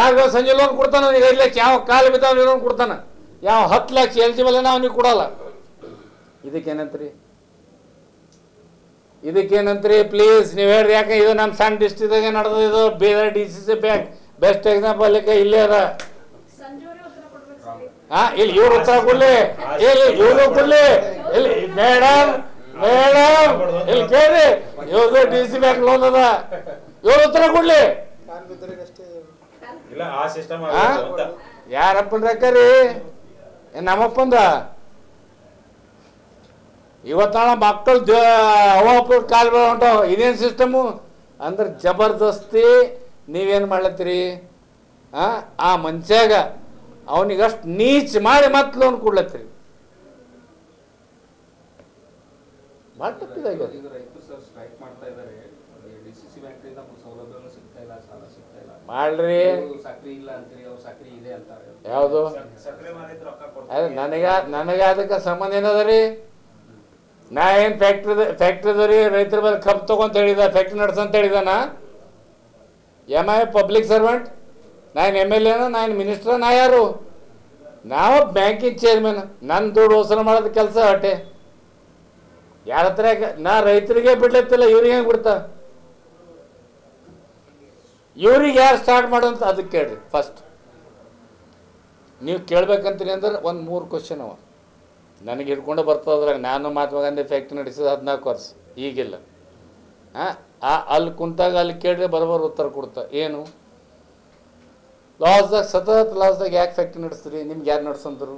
ಆಗ ಸಂಜೆ ಲೋನ್ ಕೊಡ್ತಾನ, ಈಗ 5 ಲಕ್ಷ ಯಾವ ಕಾಲು ಬಿದ್ದಾವ ಲೋನ್ ಕೊಡ್ತಾನ, ಯಾವ 10 ಲಕ್ಷ ಎಲಿಜಿಬಲ್ ಅನ್ನ ಅವನಿಗೆ ಕೊಡಲ್ಲ. ಇದಕ್ಕೇನಂತ್ರಿ ಪ್ಲೀಸ್ ನೀವು ಹೇಳ್ರಿ. ಯಾಕೆ ಇದು ನಮ್ಮ ಸಣ್ಣ ಡಿಸ್ಟ್ರಿಕ್ಟಾಗೆ ನಡೆದ, ಇದು Bidar DCC bank best example. ಇಲ್ಲೇ ಅದ ಇಲ್ಲಿ ಇವ್ರು ಉತ್ತರ ಕೊಡ್ಲಿ, ಇಲ್ಲಿ ಇವರು ಕೊಡ್ಲಿ, ಇಲ್ಲಿ ಮೇಡಮ್ ಇಲ್ಲಿ ಕೇಳ್ರಿ, ಇವ್ರದ್ದು DC ಬ್ಯಾಂಕ್ ಲೋನ್ ಅದ, ಇವ್ರು ಉತ್ತರ ಕೊಡ್ಲಿ. ಯಾರಪ್ಪನ ರೊಕ್ಕರಿ ನಮ್ಮಪ್ಪಂದ. ಇವತ್ತಾಳ ಮಕ್ಕಳು ಅವ ಕಾಲ್ ಹೊಂಟಾವ. ಇದೇನು ಸಿಸ್ಟಮು ಅಂದ್ರೆ ಜಬರ್ದಸ್ತಿ ನೀವೇನು ಮಾಡ್ಲತ್ತೀರಿ, ಆ ಮನುಷ್ಯಾಗ ಅವನಿಗಷ್ಟು ನೀಚ್ ಮಾಡಿ ಮತ್ತೆ ಲೋನ್ ಕೊಡ್ಲತ್ತೀರಿ. ಭಾಳ ತಪ್ಪಿದಾಗ ಮಾಡ್ರಿ. ಯಾವುದು ನನಗೆ ಅದಕ್ಕೆ ಸಂಬಂಧ ಏನದ ರೀ? ನಾ ಏನು ಫ್ಯಾಕ್ಟ್ರಿದವ್ರಿ ರೈತರ ಬಲ್ಲಿ ಕಬ್ಬು ತಗೊಂತ ಹೇಳಿದ, ಫ್ಯಾಕ್ಟ್ರಿ ನಡ್ಸಂತ ಹೇಳಿದಾನ? Am I public servant? ನಾನು MLA ನ, ನಾನು ಮಿನಿಸ್ಟರ್, ನಾ ಯಾರು? ನಾವು ಬ್ಯಾಂಕಿಂಗ್ ಚೇರ್ಮನ್. ನನ್ನ ದುಡ್ಡು ವಸೂಲು ಮಾಡೋದು ಕೆಲಸ ಅಟ್ಟೆ. ಯಾರ ಹತ್ರ ನಾ ರೈತರಿಗೆ ಬಿಡ್ಲತ್ತಿಲ್ಲ, ಇವ್ರಿಗೆ ಹೆಂಗೆ ಬಿಡ್ತಾ? ಇವ್ರಿಗೆ ಯಾರು ಸ್ಟಾರ್ಟ್ ಮಾಡೋಂತ ಅದಕ್ಕೆ ಕೇಳ್ರಿ. ಫಸ್ಟ್ ನೀವು ಕೇಳ್ಬೇಕಂತೀರಿ ಅಂದ್ರೆ ಒಂದು 3 ಕ್ವಶನ್ ಅವ ನನಗೆ ಹಿಡ್ಕೊಂಡು ಬರ್ತದ್ರಾಗ. ನಾನು ಮಹಾತ್ಮ ಗಾಂಧಿ ಫ್ಯಾಕ್ಟ್ರಿ ನಡೆಸಿದ 14 ವರ್ಷ, ಈಗಿಲ್ಲ. ಅಲ್ಲಿ ಕುಂತಾಗ ಅಲ್ಲಿ ಕೇಳಿದ್ರೆ ಬರೋಬ್ಬರ ಉತ್ತರ ಕೊಡ್ತಾ. ಏನು ಲಾಸ್ದಾಗ ಸತತ್ ಲಾಸ್ದಾಗ ಯಾಕೆ ಫ್ಯಾಕ್ಟ್ರಿ ನಡೆಸ್ತೀರಿ? ನಿಮ್ಗೆ ಯಾರು ನಡೆಸಂದ್ರು?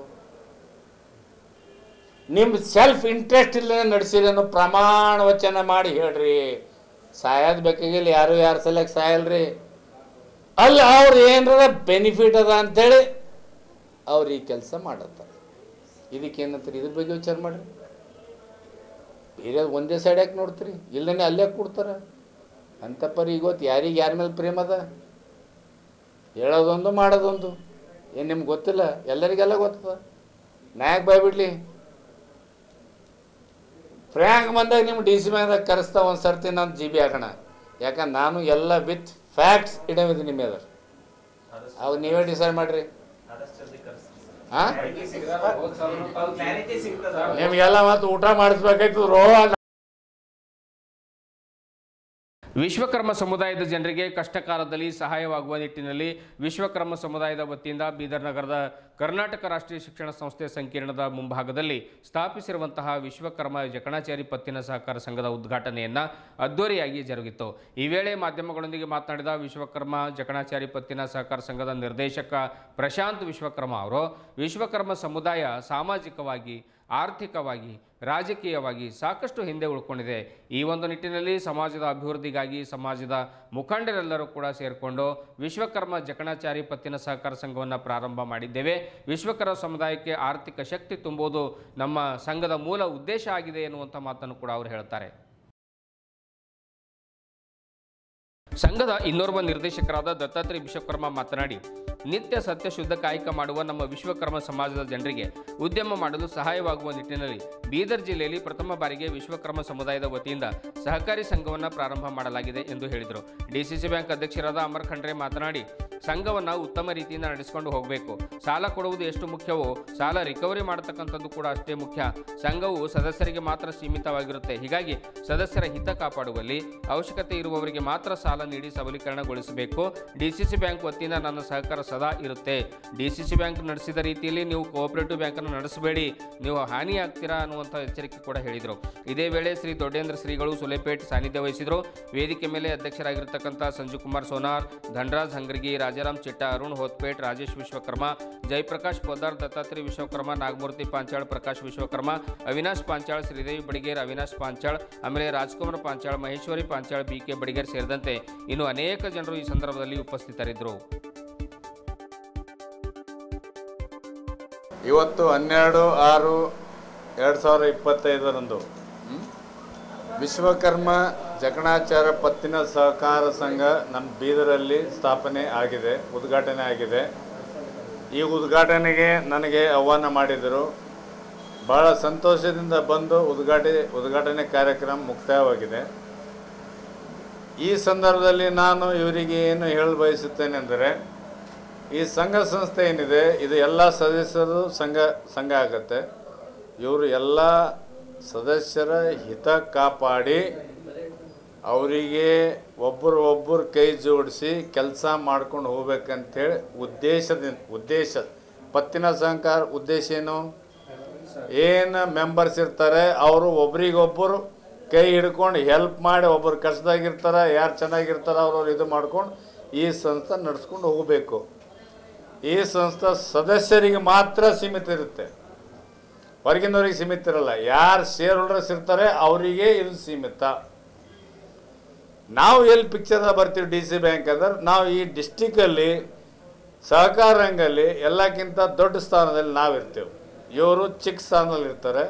ನಿಮ್ಮ ಸೆಲ್ಫ್ ಇಂಟ್ರೆಸ್ಟ್ ಇಲ್ಲ ನಡೆಸಿರಿ ಅನ್ನೋ ಪ್ರಮಾಣ ವಚನ ಮಾಡಿ ಹೇಳ್ರಿ. ಸಾಯೋದು ಬೇಕಾಗಿಲ್ಲ, ಯಾರು ಸಲಕ್ಕೆ ಸಾಯಲ್ರಿ. ಅಲ್ಲಿ ಅವ್ರು ಏನಾರ ಬೆನಿಫಿಟ್ ಅದ ಅಂತೇಳಿ ಅವ್ರು ಈ ಕೆಲಸ ಮಾಡತ್ತಾರೆ. ಇದಕ್ಕೇನಂತೀರಿ? ಇದ್ರ ಬಗ್ಗೆ ವಿಚಾರ ಮಾಡ್ರಿ. ಬೇರೆ ಒಂದೇ ಸೈಡ್ ಯಾಕೆ ನೋಡ್ತೀರಿ? ಇಲ್ಲನೇ ಅಲ್ಲೇ ಕೊಡ್ತಾರೆ ಅಂತ ಪರಿ. ಇವತ್ತು ಯಾರಿಗೆ ಯಾರ ಮೇಲೆ ಪ್ರೇಮ ಅದ? ಹೇಳೋದೊಂದು ಮಾಡೋದೊಂದು. ಏನು ನಿಮ್ಗೆ ಗೊತ್ತಿಲ್ಲ? ಎಲ್ಲರಿಗೆಲ್ಲ ಗೊತ್ತದ. ನಾ ಯಾಕೆ ಬಾಯ್ಬಿಡ್ಲಿ? ಫ್ರ್ಯಾಂಕ್ ಬಂದಾಗ ನಿಮ್ಮ DC ಬ್ಯಾಂಕ್ದಾಗ ಕರೆಸ್ತಾ ಒಂದು ಸರ್ತಿ ನಾನು GB ಹಾಕೋಣ. ಯಾಕಂದ್ರೆ ನಾನು ಎಲ್ಲ ವಿತ್ ಫ್ಯಾಕ್ಟ್ಸ್ ಇಡವಿದ್ದೀನಿ ನಿಮ್ಮ ಎದುರು. ಅವಾಗ ನೀವೇ ಡಿಸೈಡ್ ಮಾಡ್ರಿ. ನಿಮ್ಗೆಲ್ಲ ಮತ್ತು ಊಟ ಮಾಡಿಸ್ಬೇಕಾಯ್ತು ರೋ. ವಿಶ್ವಕರ್ಮ ಸಮುದಾಯದ ಜನರಿಗೆ ಕಷ್ಟಕಾಲದಲ್ಲಿ ಸಹಾಯವಾಗುವ ನಿಟ್ಟಿನಲ್ಲಿ ವಿಶ್ವಕರ್ಮ ಸಮುದಾಯದ ವತಿಯಿಂದ ಬೀದರ್ ನಗರದ ಕರ್ನಾಟಕ ರಾಷ್ಟ್ರೀಯ ಶಿಕ್ಷಣ ಸಂಸ್ಥೆ ಸಂಕೀರ್ಣದ ಮುಂಭಾಗದಲ್ಲಿ ಸ್ಥಾಪಿಸಿರುವಂತಹ ವಿಶ್ವಕರ್ಮ ಜಕಣಾಚಾರಿ ಪತ್ತಿನ ಸಹಕಾರ ಸಂಘದ ಉದ್ಘಾಟನೆಯನ್ನು ಅದ್ದೂರಿಯಾಗಿ ಜರುಗಿತು. ಈ ವೇಳೆ ಮಾಧ್ಯಮಗಳೊಂದಿಗೆ ಮಾತನಾಡಿದ ವಿಶ್ವಕರ್ಮ ಜಕಣಾಚಾರಿ ಪತ್ತಿನ ಸಹಕಾರ ಸಂಘದ ನಿರ್ದೇಶಕ ಪ್ರಶಾಂತ್ ವಿಶ್ವಕರ್ಮ ಅವರು, ವಿಶ್ವಕರ್ಮ ಸಮುದಾಯ ಸಾಮಾಜಿಕವಾಗಿ, ಆರ್ಥಿಕವಾಗಿ, ರಾಜಕೀಯವಾಗಿ ಸಾಕಷ್ಟು ಹಿಂದೆ ಉಳ್ಕೊಂಡಿದೆ. ಈ ಒಂದು ನಿಟ್ಟಿನಲ್ಲಿ ಸಮಾಜದ ಅಭಿವೃದ್ಧಿಗಾಗಿ ಸಮಾಜದ ಮುಖಂಡರೆಲ್ಲರೂ ಕೂಡ ಸೇರಿಕೊಂಡು ವಿಶ್ವಕರ್ಮ ಜಕಣಾಚಾರಿ ಪತ್ತಿನ ಸಹಕಾರ ಸಂಘವನ್ನು ಪ್ರಾರಂಭ ಮಾಡಿದ್ದೇವೆ. ವಿಶ್ವಕರ್ಮ ಸಮುದಾಯಕ್ಕೆ ಆರ್ಥಿಕ ಶಕ್ತಿ ತುಂಬುವುದು ನಮ್ಮ ಸಂಘದ ಮೂಲ ಉದ್ದೇಶ ಆಗಿದೆ ಎನ್ನುವಂಥ ಮಾತನ್ನು ಕೂಡ ಅವರು ಹೇಳ್ತಾರೆ. ಸಂಘದ ಇನ್ನೋರ್ವ ನಿರ್ದೇಶಕರಾದ ದತ್ತಾತ್ರೇಯ ವಿಶ್ವಕರ್ಮ ಮಾತನಾಡಿ, ನಿತ್ಯ ಸತ್ಯ ಶುದ್ಧ ಕಾಯಕ ಮಾಡುವ ನಮ್ಮ ವಿಶ್ವಕರ್ಮ ಸಮಾಜದ ಜನರಿಗೆ ಉದ್ಯಮ ಮಾಡಲು ಸಹಾಯವಾಗುವ ನಿಟ್ಟಿನಲ್ಲಿ ಬೀದರ್ ಜಿಲ್ಲೆಯಲ್ಲಿ ಪ್ರಥಮ ಬಾರಿಗೆ ವಿಶ್ವಕರ್ಮ ಸಮುದಾಯದ ವತಿಯಿಂದ ಸಹಕಾರಿ ಸಂಘವನ್ನು ಪ್ರಾರಂಭ ಮಾಡಲಾಗಿದೆ ಎಂದು ಹೇಳಿದರು. DCC ಬ್ಯಾಂಕ್ ಅಧ್ಯಕ್ಷರಾದ ಅಮರ್ ಖಂಡ್ರೆ ಮಾತನಾಡಿ, ಸಂಘವನ್ನು ಉತ್ತಮ ರೀತಿಯಿಂದ ನಡೆಸಿಕೊಂಡು ಹೋಗಬೇಕು. ಸಾಲ ಕೊಡುವುದು ಎಷ್ಟು ಮುಖ್ಯವೋ ಸಾಲ ರಿಕವರಿ ಮಾಡತಕ್ಕಂಥದ್ದು ಕೂಡ ಅಷ್ಟೇ ಮುಖ್ಯ. ಸಂಘವು ಸದಸ್ಯರಿಗೆ ಮಾತ್ರ ಸೀಮಿತವಾಗಿರುತ್ತೆ. ಹೀಗಾಗಿ ಸದಸ್ಯರ ಹಿತ ಕಾಪಾಡುವಲ್ಲಿ ಅವಶ್ಯಕತೆ ಇರುವವರಿಗೆ ಮಾತ್ರ ಸಾಲ ನೀಡಿ ಸಬಲೀಕರಣಗೊಳಿಸಬೇಕು. DCC ಬ್ಯಾಂಕ್ ವತಿಯಿಂದ ನನ್ನ ಸಹಕಾರ ಸದಾ ಇರುತ್ತೆ. DCC ಬ್ಯಾಂಕ್ ನಡೆಸಿದ ರೀತಿಯಲ್ಲಿ ನೀವು ಕೋಆಪರೇಟಿವ್ ಬ್ಯಾಂಕನ್ನು ನಡೆಸಬೇಡಿ, ನೀವು ಹಾನಿಯಾಗ್ತೀರಾ ಅನ್ನುವಂಥ ಎಚ್ಚರಿಕೆ ಕೂಡ ಹೇಳಿದರು. ಇದೇ ವೇಳೆ ಶ್ರೀ ದೊಡ್ಡೇಂದ್ರ ಶ್ರೀಗಳು ಸುಲೇಪೇಟ್ ಸಾನ್ನಿಧ್ಯ ವಹಿಸಿದರು. ವೇದಿಕೆ ಮೇಲೆ ಅಧ್ಯಕ್ಷರಾಗಿರ್ತಕ್ಕಂಥ ಸಂಜು ಕುಮಾರ್ ಸೋನಾರ್, ಧನರಾಜ್ ಹಂಗರ್ಗಿ, ರಾಜಾರಾಮ್ ಚಿಟ್ಟ, ಅರುಣ್ ಹೋತ್ಪೇಟ್, ರಾಜೇಶ್ ವಿಶ್ವಕರ್ಮ, ಜಯಪ್ರಕಾಶ್ ಪೋದಾರ್, ದತ್ತಾತ್ರೇಯ ವಿಶ್ವಕರ್ಮ, ನಾಗಮೂರ್ತಿ ಪಾಂಚಾಳ್, ಪ್ರಕಾಶ್ ವಿಶ್ವಕರ್ಮ, ಅವಿನಾಶ್ ಪಾಂಚಾಳ್, ಶ್ರೀದೇವಿ ಬಡಿಗೇರ್, ಅವಿನಾಶ್ ಪಾಂಚಾಳ್, ಆಮೇಲೆ ರಾಜ್ಕುಮಾರ್ ಪಾಂಚಾಳ್, ಮಹೇಶ್ವರಿ ಪಾಂಚಾಳ್, BK ಬಡಿಗೇರ್ ಸೇರಿದಂತೆ ಇನ್ನು ಅನೇಕ ಜನರು ಈ ಸಂದರ್ಭದಲ್ಲಿ ಉಪಸ್ಥಿತರಿದ್ದರು. ಇವತ್ತು 12/6/2025 ವಿಶ್ವಕರ್ಮ ಜಕಣಾಚಾರ ಪತ್ತಿನ ಸಹಕಾರ ಸಂಘ ನಮ್ಮ ಬೀದರಲ್ಲಿ ಸ್ಥಾಪನೆ ಆಗಿದೆ, ಉದ್ಘಾಟನೆ ಆಗಿದೆ. ಈ ಉದ್ಘಾಟನೆಗೆ ನನಗೆ ಆಹ್ವಾನ ಮಾಡಿದರು. ಭಾಳ ಸಂತೋಷದಿಂದ ಬಂದು ಉದ್ಘಾಟನೆ ಕಾರ್ಯಕ್ರಮ ಮುಕ್ತಾಯವಾಗಿದೆ. ಈ ಸಂದರ್ಭದಲ್ಲಿ ನಾನು ಇವರಿಗೆ ಏನು ಹೇಳ ಬಯಸುತ್ತೇನೆ ಅಂದರೆ, ಈ ಸಂಘ ಸಂಸ್ಥೆ ಏನಿದೆ ಇದು ಎಲ್ಲ ಸದಸ್ಯರು ಸಂಘ ಆಗುತ್ತೆ. ಇವರು ಎಲ್ಲ ಸದಸ್ಯರ ಹಿತ ಕಾಪಾಡಿ ಅವರಿಗೆ ಒಬ್ಬರು ಕೈ ಜೋಡಿಸಿ ಕೆಲಸ ಮಾಡ್ಕೊಂಡು ಹೋಗ್ಬೇಕಂತೇಳಿ ಉದ್ದೇಶ ಪತ್ತಿನ ಸಹಕಾರ ಉದ್ದೇಶ ಏನು ಮೆಂಬರ್ಸ್ ಇರ್ತಾರೆ ಅವರು ಒಬ್ರಿಗೊಬ್ಬರು ಕೈ ಹಿಡ್ಕೊಂಡು ಹೆಲ್ಪ್ ಮಾಡಿ, ಒಬ್ಬರು ಕಷ್ಟದಾಗಿರ್ತಾರೆ, ಯಾರು ಚೆನ್ನಾಗಿರ್ತಾರೆ ಅವ್ರವ್ರು ಇದು ಮಾಡ್ಕೊಂಡು ಈ ಸಂಸ್ಥೆ ನಡೆಸ್ಕೊಂಡು ಹೋಗಬೇಕು. ಈ ಸಂಸ್ಥೆ ಸದಸ್ಯರಿಗೆ ಮಾತ್ರ ಸೀಮಿತ ಇರುತ್ತೆ, ಹೊರಗಿನವ್ರಿಗೆ ಸೀಮಿತ ಇರಲ್ಲ. ಯಾರು ಶೇರ್ ಹೋಲ್ಡರ್ಸ್ ಇರ್ತಾರೆ ಅವರಿಗೆ ಇದು ಸೀಮಿತ. ನಾವು ಎಲ್ಲಿ ಪಿಕ್ಚರ್ನ ಬರ್ತೀವಿ DC ಬ್ಯಾಂಕ್ ಅಂದ್ರೆ, ನಾವು ಈ ಡಿಸ್ಟಿಕಲ್ಲಿ ಸಹಕಾರ ರಂಗಲ್ಲಿ ಎಲ್ಲಕ್ಕಿಂತ ದೊಡ್ಡ ಸ್ಥಾನದಲ್ಲಿ ನಾವಿರ್ತೇವೆ, ಇವರು ಚಿಕ್ಕ ಸ್ಥಾನದಲ್ಲಿ ಇರ್ತಾರೆ.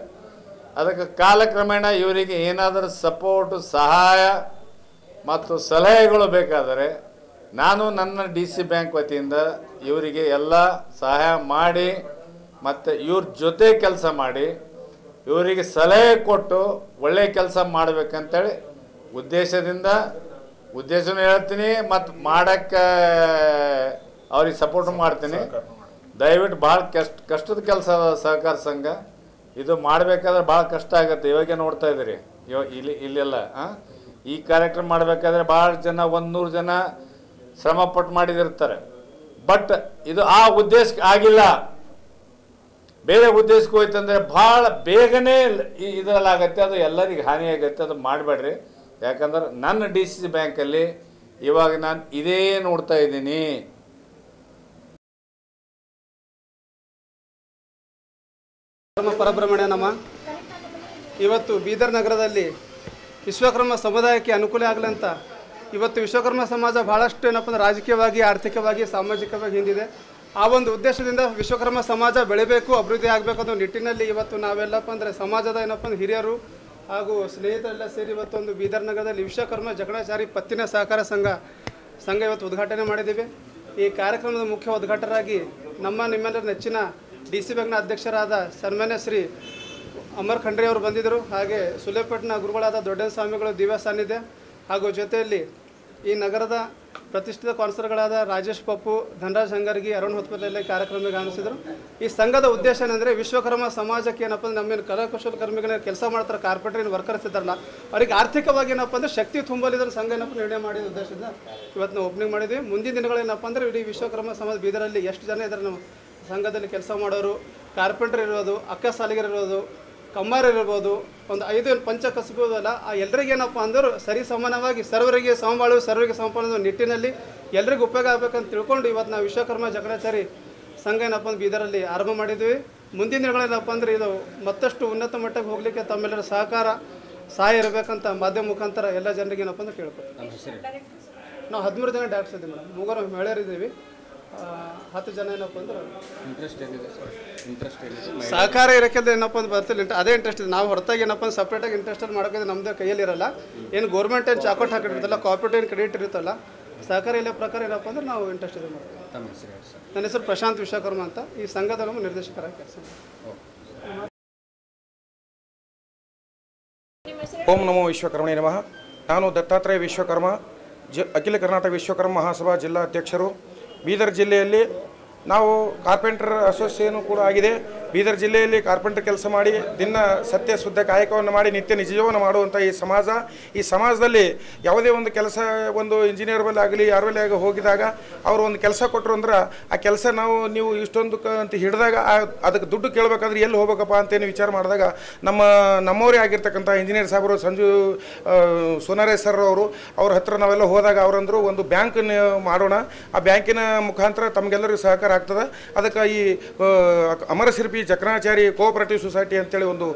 ಅದಕ್ಕೆ ಕಾಲಕ್ರಮೇಣ ಇವರಿಗೆ ಏನಾದರೂ ಸಪೋರ್ಟು, ಸಹಾಯ ಮತ್ತು ಸಲಹೆಗಳು ಬೇಕಾದರೆ ನಾನು ನನ್ನ DC ಬ್ಯಾಂಕ್ ವತಿಯಿಂದ ಇವರಿಗೆ ಎಲ್ಲ ಸಹಾಯ ಮಾಡಿ ಮತ್ತು ಇವ್ರ ಜೊತೆ ಕೆಲಸ ಮಾಡಿ ಇವರಿಗೆ ಸಲಹೆ ಕೊಟ್ಟು ಒಳ್ಳೆಯ ಕೆಲಸ ಮಾಡಬೇಕಂತೇಳಿ ಉದ್ದೇಶನೂ ಹೇಳ್ತೀನಿ ಮತ್ತು ಮಾಡೋಕ್ಕೆ ಅವ್ರಿಗೆ ಸಪೋರ್ಟ್ ಮಾಡ್ತೀನಿ. ದಯವಿಟ್ಟು ಭಾಳ ಕಷ್ಟದ ಕೆಲಸ ಸಹಕಾರ ಸಂಘ ಇದು ಮಾಡಬೇಕಾದ್ರೆ ಭಾಳ ಕಷ್ಟ ಆಗುತ್ತೆ. ಇವಾಗೆ ನೋಡ್ತಾ ಇದ್ದೀರಿ, ಇಲ್ಲೆಲ್ಲ ಈ ಕಾರ್ಯಕ್ರಮ ಮಾಡಬೇಕಾದ್ರೆ ಭಾಳ ಜನ 100 ಜನ ಶ್ರಮಪಟ್ಟು ಮಾಡಿದಿರ್ತಾರೆ. ಬಟ್ ಇದು ಆ ಉದ್ದೇಶಕ್ಕೆ ಆಗಿಲ್ಲ, ಬೇರೆ ಉದ್ದೇಶಕ್ಕೆ ಹೋಯ್ತಂದರೆ ಭಾಳ ಬೇಗನೆ ಇದರಲ್ಲಾಗತ್ತೆ, ಅದು ಎಲ್ಲರಿಗೆ ಹಾನಿ ಆಗತ್ತೆ. ಅದು ಮಾಡಬೇಡ್ರಿ. ಯಾಕಂದ್ರೆ ನನ್ನ DCC ಬ್ಯಾಂಕಲ್ಲಿ ಇವಾಗ ನಾನು ಇದೇ ನೋಡ್ತಾ ಇದ್ದೀನಿ. ಪರಬ್ರಹ್ಮಣ್ಯ ನಮ. ಇವತ್ತು ಬೀದರ್ ನಗರದಲ್ಲಿ ವಿಶ್ವಕರ್ಮ ಸಮುದಾಯಕ್ಕೆ ಅನುಕೂಲ ಆಗಲಿ ಅಂತ ಇವತ್ತು ವಿಶ್ವಕರ್ಮ ಸಮಾಜ ಭಾಳಷ್ಟು ಏನಪ್ಪ ಅಂದ್ರೆ ರಾಜಕೀಯವಾಗಿ, ಆರ್ಥಿಕವಾಗಿ, ಸಾಮಾಜಿಕವಾಗಿ ಹಿಂದಿದೆ. ಆ ಒಂದು ಉದ್ದೇಶದಿಂದ ವಿಶ್ವಕರ್ಮ ಸಮಾಜ ಬೆಳಿಬೇಕು, ಅಭಿವೃದ್ಧಿ ಆಗಬೇಕು ಅನ್ನೋ ನಿಟ್ಟಿನಲ್ಲಿ ಇವತ್ತು ನಾವೆಲ್ಲಪ್ಪ ಅಂದರೆ ಸಮಾಜದ ಏನಪ್ಪ ಅಂದ್ರೆ ಹಿರಿಯರು ಹಾಗೂ ಸ್ನೇಹಿತರೆಲ್ಲ ಸೇರಿ ಇವತ್ತೊಂದು ಬೀದರ್ ನಗರದಲ್ಲಿ ವಿಶ್ವಕರ್ಮ ಜಕಣಾಚಾರಿ ಪತ್ತಿನ ಸಹಕಾರ ಸಂಘ ಇವತ್ತು ಉದ್ಘಾಟನೆ ಮಾಡಿದ್ದೀವಿ. ಈ ಕಾರ್ಯಕ್ರಮದ ಮುಖ್ಯ ಉದ್ಘಾಟಕರಾಗಿ ನಿಮ್ಮೆಲ್ಲರ ನೆಚ್ಚಿನ DC ಬ್ಯಾಂಕ್ನ ಅಧ್ಯಕ್ಷರಾದ ಸನ್ಮಾನ್ಯ ಶ್ರೀ ಅಮರ್ ಖಂಡ್ರೆ ಅವರು ಬಂದಿದ್ದರು. ಹಾಗೆ ಸುಲೇಪೇಟ್ನ ಗುರುಗಳಾದ ದೊಡ್ಡ ಸ್ವಾಮಿಗಳು ದಿವ್ಯ ಸಾನ್ನಿಧ್ಯ ಹಾಗೂ ಜೊತೆಯಲ್ಲಿ ಈ ನಗರದ ಪ್ರತಿಷ್ಠಿತ ಕೌನ್ಸಿಲರ್ಗಳಾದ ರಾಜೇಶ್ ಪಪ್ಪು, ಧನರಾಜ್ ಹಂಗರ್ಗಿ, ಅರುಣ್ ಹೊತ್ಪದಲ್ಲಿ ಕಾರ್ಯಕ್ರಮಕ್ಕೆ ಆಗಮಿಸಿದರು. ಈ ಸಂಘದ ಉದ್ದೇಶ ಏನಂದರೆ ವಿಶ್ವಕರ್ಮ ಸಮಾಜಕ್ಕೆ ಏನಪ್ಪ ಅಂದ್ರೆ ನಮ್ಮೇನು ಕರಕುಶಲ ಕರ್ಮಿಗಳನ್ನ ಕೆಲಸ ಮಾಡ್ತಾರೆ, ಕಾರ್ಪೊರೇಟ್ ವರ್ಕರ್ಸ್ ಇದ್ದಾರಲ್ಲ ಅವರಿಗೆ ಆರ್ಥಿಕವಾಗಿ ಏನಪ್ಪ ಅಂದರೆ ಶಕ್ತಿ ತುಂಬಲಿದ್ರೆ ಸಂಘ ಏನಪ್ಪ ನಿರ್ಣಯ ಮಾಡಿದ ಉದ್ದೇಶದಿಂದ ಇವತ್ತು ನಾವು ಓಪನಿಂಗ್ ಮಾಡಿದ್ವಿ. ಮುಂದಿನ ದಿನಗಳೇನಪ್ಪ ಅಂದರೆ ಇಡೀ ವಿಶ್ವಕರ್ಮ ಸಮಾಜ ಬೀದರಲ್ಲಿ ಎಷ್ಟು ಜನ ಇದ್ದಾರೆ ನಮ್ಮ ಸಂಘದಲ್ಲಿ ಕೆಲಸ ಮಾಡೋರು, ಕಾರ್ಪೆಂಟರ್ ಇರ್ಬೋದು, ಅಕ್ಕ ಸಾಲಿಗರಿರ್ಬೋದು, ಕಮ್ಮಾರ ಇರ್ಬೋದು, ಒಂದು 5 ಪಂಚ ಕಸಬೋದಲ್ಲ, ಆ ಎಲ್ರಿಗೇನಪ್ಪ ಅಂದ್ರೆ ಸರಿ ಸಮಾನವಾಗಿ ಸರ್ವರಿಗೆ ಸಮಬಾಳು, ಸರ್ವರಿಗೆ ಸಮಪಾಲನ ನಿಟ್ಟಿನಲ್ಲಿ ಎಲ್ರಿಗೂ ಉಪಯೋಗ ಆಗಬೇಕಂತ ತಿಳ್ಕೊಂಡು ಇವತ್ತು ನಾವು ವಿಶ್ವಕರ್ಮ ಜಕಣಾಚಾರಿ ಸಂಘ ಏನಪ್ಪ ಅಂದ್ರೆ ಬೀದರಲ್ಲಿ ಆರಂಭ ಮಾಡಿದ್ವಿ. ಮುಂದಿನ ದಿನಗಳೇನಪ್ಪ ಅಂದರೆ ಇದು ಮತ್ತಷ್ಟು ಉನ್ನತ ಮಟ್ಟಕ್ಕೆ ಹೋಗಲಿಕ್ಕೆ ತಮ್ಮೆಲ್ಲರ ಸಹಾಯ ಇರಬೇಕಂತ ಮಾಧ್ಯಮ ಮುಖಾಂತರ ಎಲ್ಲ ಜನರಿಗೆ ಏನಪ್ಪ ಅಂದ್ರೆ ಕೇಳ್ಕೊತೀವಿ. ನಾವು 13 ಜನ ಡಾಕ್ಟರ್ಸ್ ಇದ್ದೀವಿ ಮೇಡಮ್, 3 ಮಹಿಳೆಯರಿದ್ದೀವಿ, 10 ಜನ ಏನಪ್ಪ ಅಂದ್ರೆ ಸಹಕಾರ ಇರೋಕ್ಕಿಂತ ಏನಪ್ಪ ಅಂದ್ರೆ ಬರ್ತಿಲ್ಲ, ಅದೇ ಇಂಟ್ರೆಸ್ಟ್ ಇದೆ. ನಾವು ಹೊರತಾಗಿ ಏನಪ್ಪ ಅಂದ್ರೆ ಸಪ್ರೇಟಾಗಿ ಇಂಟ್ರೆಸ್ಟಲ್ಲಿ ಮಾಡೋಕೆ ನಮ್ಮದೇ ಕೈಯಲ್ಲಿ ಇರಲ್ಲ. ಏನು ಗೋರ್ಮೆಂಟ್ ಏನು ಚಾಕೋಟ್ ಹಾಕಿರ್ತಲ್ಲ, ಕಾಪರೇಟಿವ್ ಏನು ಕ್ರೆಡಿಟ್ ಇರುತ್ತಲ್ಲ, ಸಹಕಾರ ಇಲ್ಲ ಪ್ರಕಾರ ಏನಪ್ಪ ಅಂದ್ರೆ ನಾವು ಇಂಟ್ರೆಸ್ಟ್ ಇದೆ ಮಾಡ್ತೀವಿ. ನನ್ನ ಹೆಸರು ಪ್ರಶಾಂತ್ ವಿಶ್ವಕರ್ಮ ಅಂತ, ಈ ಸಂಘದ ನಮ್ಮ ನಿರ್ದೇಶಕರಾಗಿ ಕೆಲಸ. ಓಂ ನಮೋ ವಿಶ್ವಕರ್ಮಣೇ ನಮಃ. ನಾನು ದತ್ತಾತ್ರೇಯ ವಿಶ್ವಕರ್ಮ, ಅಖಿಲ ಕರ್ನಾಟಕ ವಿಶ್ವಕರ್ಮ ಮಹಾಸಭಾ ಜಿಲ್ಲಾ ಅಧ್ಯಕ್ಷರು. ಬೀದರ್ ಜಿಲ್ಲೆಯಲ್ಲಿ ನಾವು ಕಾರ್ಪೆಂಟರ್ ಅಸೋಸಿಯೇಷನ್ ಕೂಡ ಆಗಿದೆ. ಬೀದರ್ ಜಿಲ್ಲೆಯಲ್ಲಿ ಕಾರ್ಪೆಂಟರ್ ಕೆಲಸ ಮಾಡಿ ದಿನ ಸತ್ಯ ಶುದ್ಧ ಕಾಯಕವನ್ನು ಮಾಡಿ ನಿತ್ಯ ನಿಜ ಜೀವನ ಮಾಡುವಂಥ ಈ ಸಮಾಜದಲ್ಲಿ ಯಾವುದೇ ಒಂದು ಕೆಲಸ ಒಂದು ಇಂಜಿನಿಯರ್ ಬಲ್ಲಿ ಆಗಲಿ ಯಾರ ಬಲ್ಲಿ ಆಗಿ ಹೋಗಿದಾಗ ಅವರು ಒಂದು ಕೆಲಸ ಕೊಟ್ಟರು ಅಂದ್ರೆ ಆ ಕೆಲಸ ನೀವು ಇಷ್ಟೊಂದು ಅಂತ ಹಿಡಿದಾಗ ಅದಕ್ಕೆ ದುಡ್ಡು ಕೇಳಬೇಕಾದ್ರೆ ಎಲ್ಲಿ ಹೋಗ್ಬೇಕಪ್ಪ ಅಂತೇನು ವಿಚಾರ ಮಾಡಿದಾಗ ನಮ್ಮವರೇ ಆಗಿರ್ತಕ್ಕಂಥ ಇಂಜಿನಿಯರ್ ಸಾಹೇಬರು ಸಂಜು ಸೋನಾರೆ ಸರ್ ಅವ್ರ ಹತ್ರ ನಾವೆಲ್ಲ ಹೋದಾಗ ಅವರಂದರು ಒಂದು ಬ್ಯಾಂಕ್ ಮಾಡೋಣ, ಆ ಬ್ಯಾಂಕಿನ ಮುಖಾಂತರ ತಮಗೆಲ್ಲರಿಗೂ ಸಹಕಾರ ಆಗ್ತದೆ. ಅದಕ್ಕೆ ಈ ಅಮರಶಿಲ್ಪಿ ಜಕಣಾಚಾರಿ ಕೋಆಪರೇಟಿವ್ ಸೊಸೈಟಿ ಅಂತೇಳಿ ಒಂದು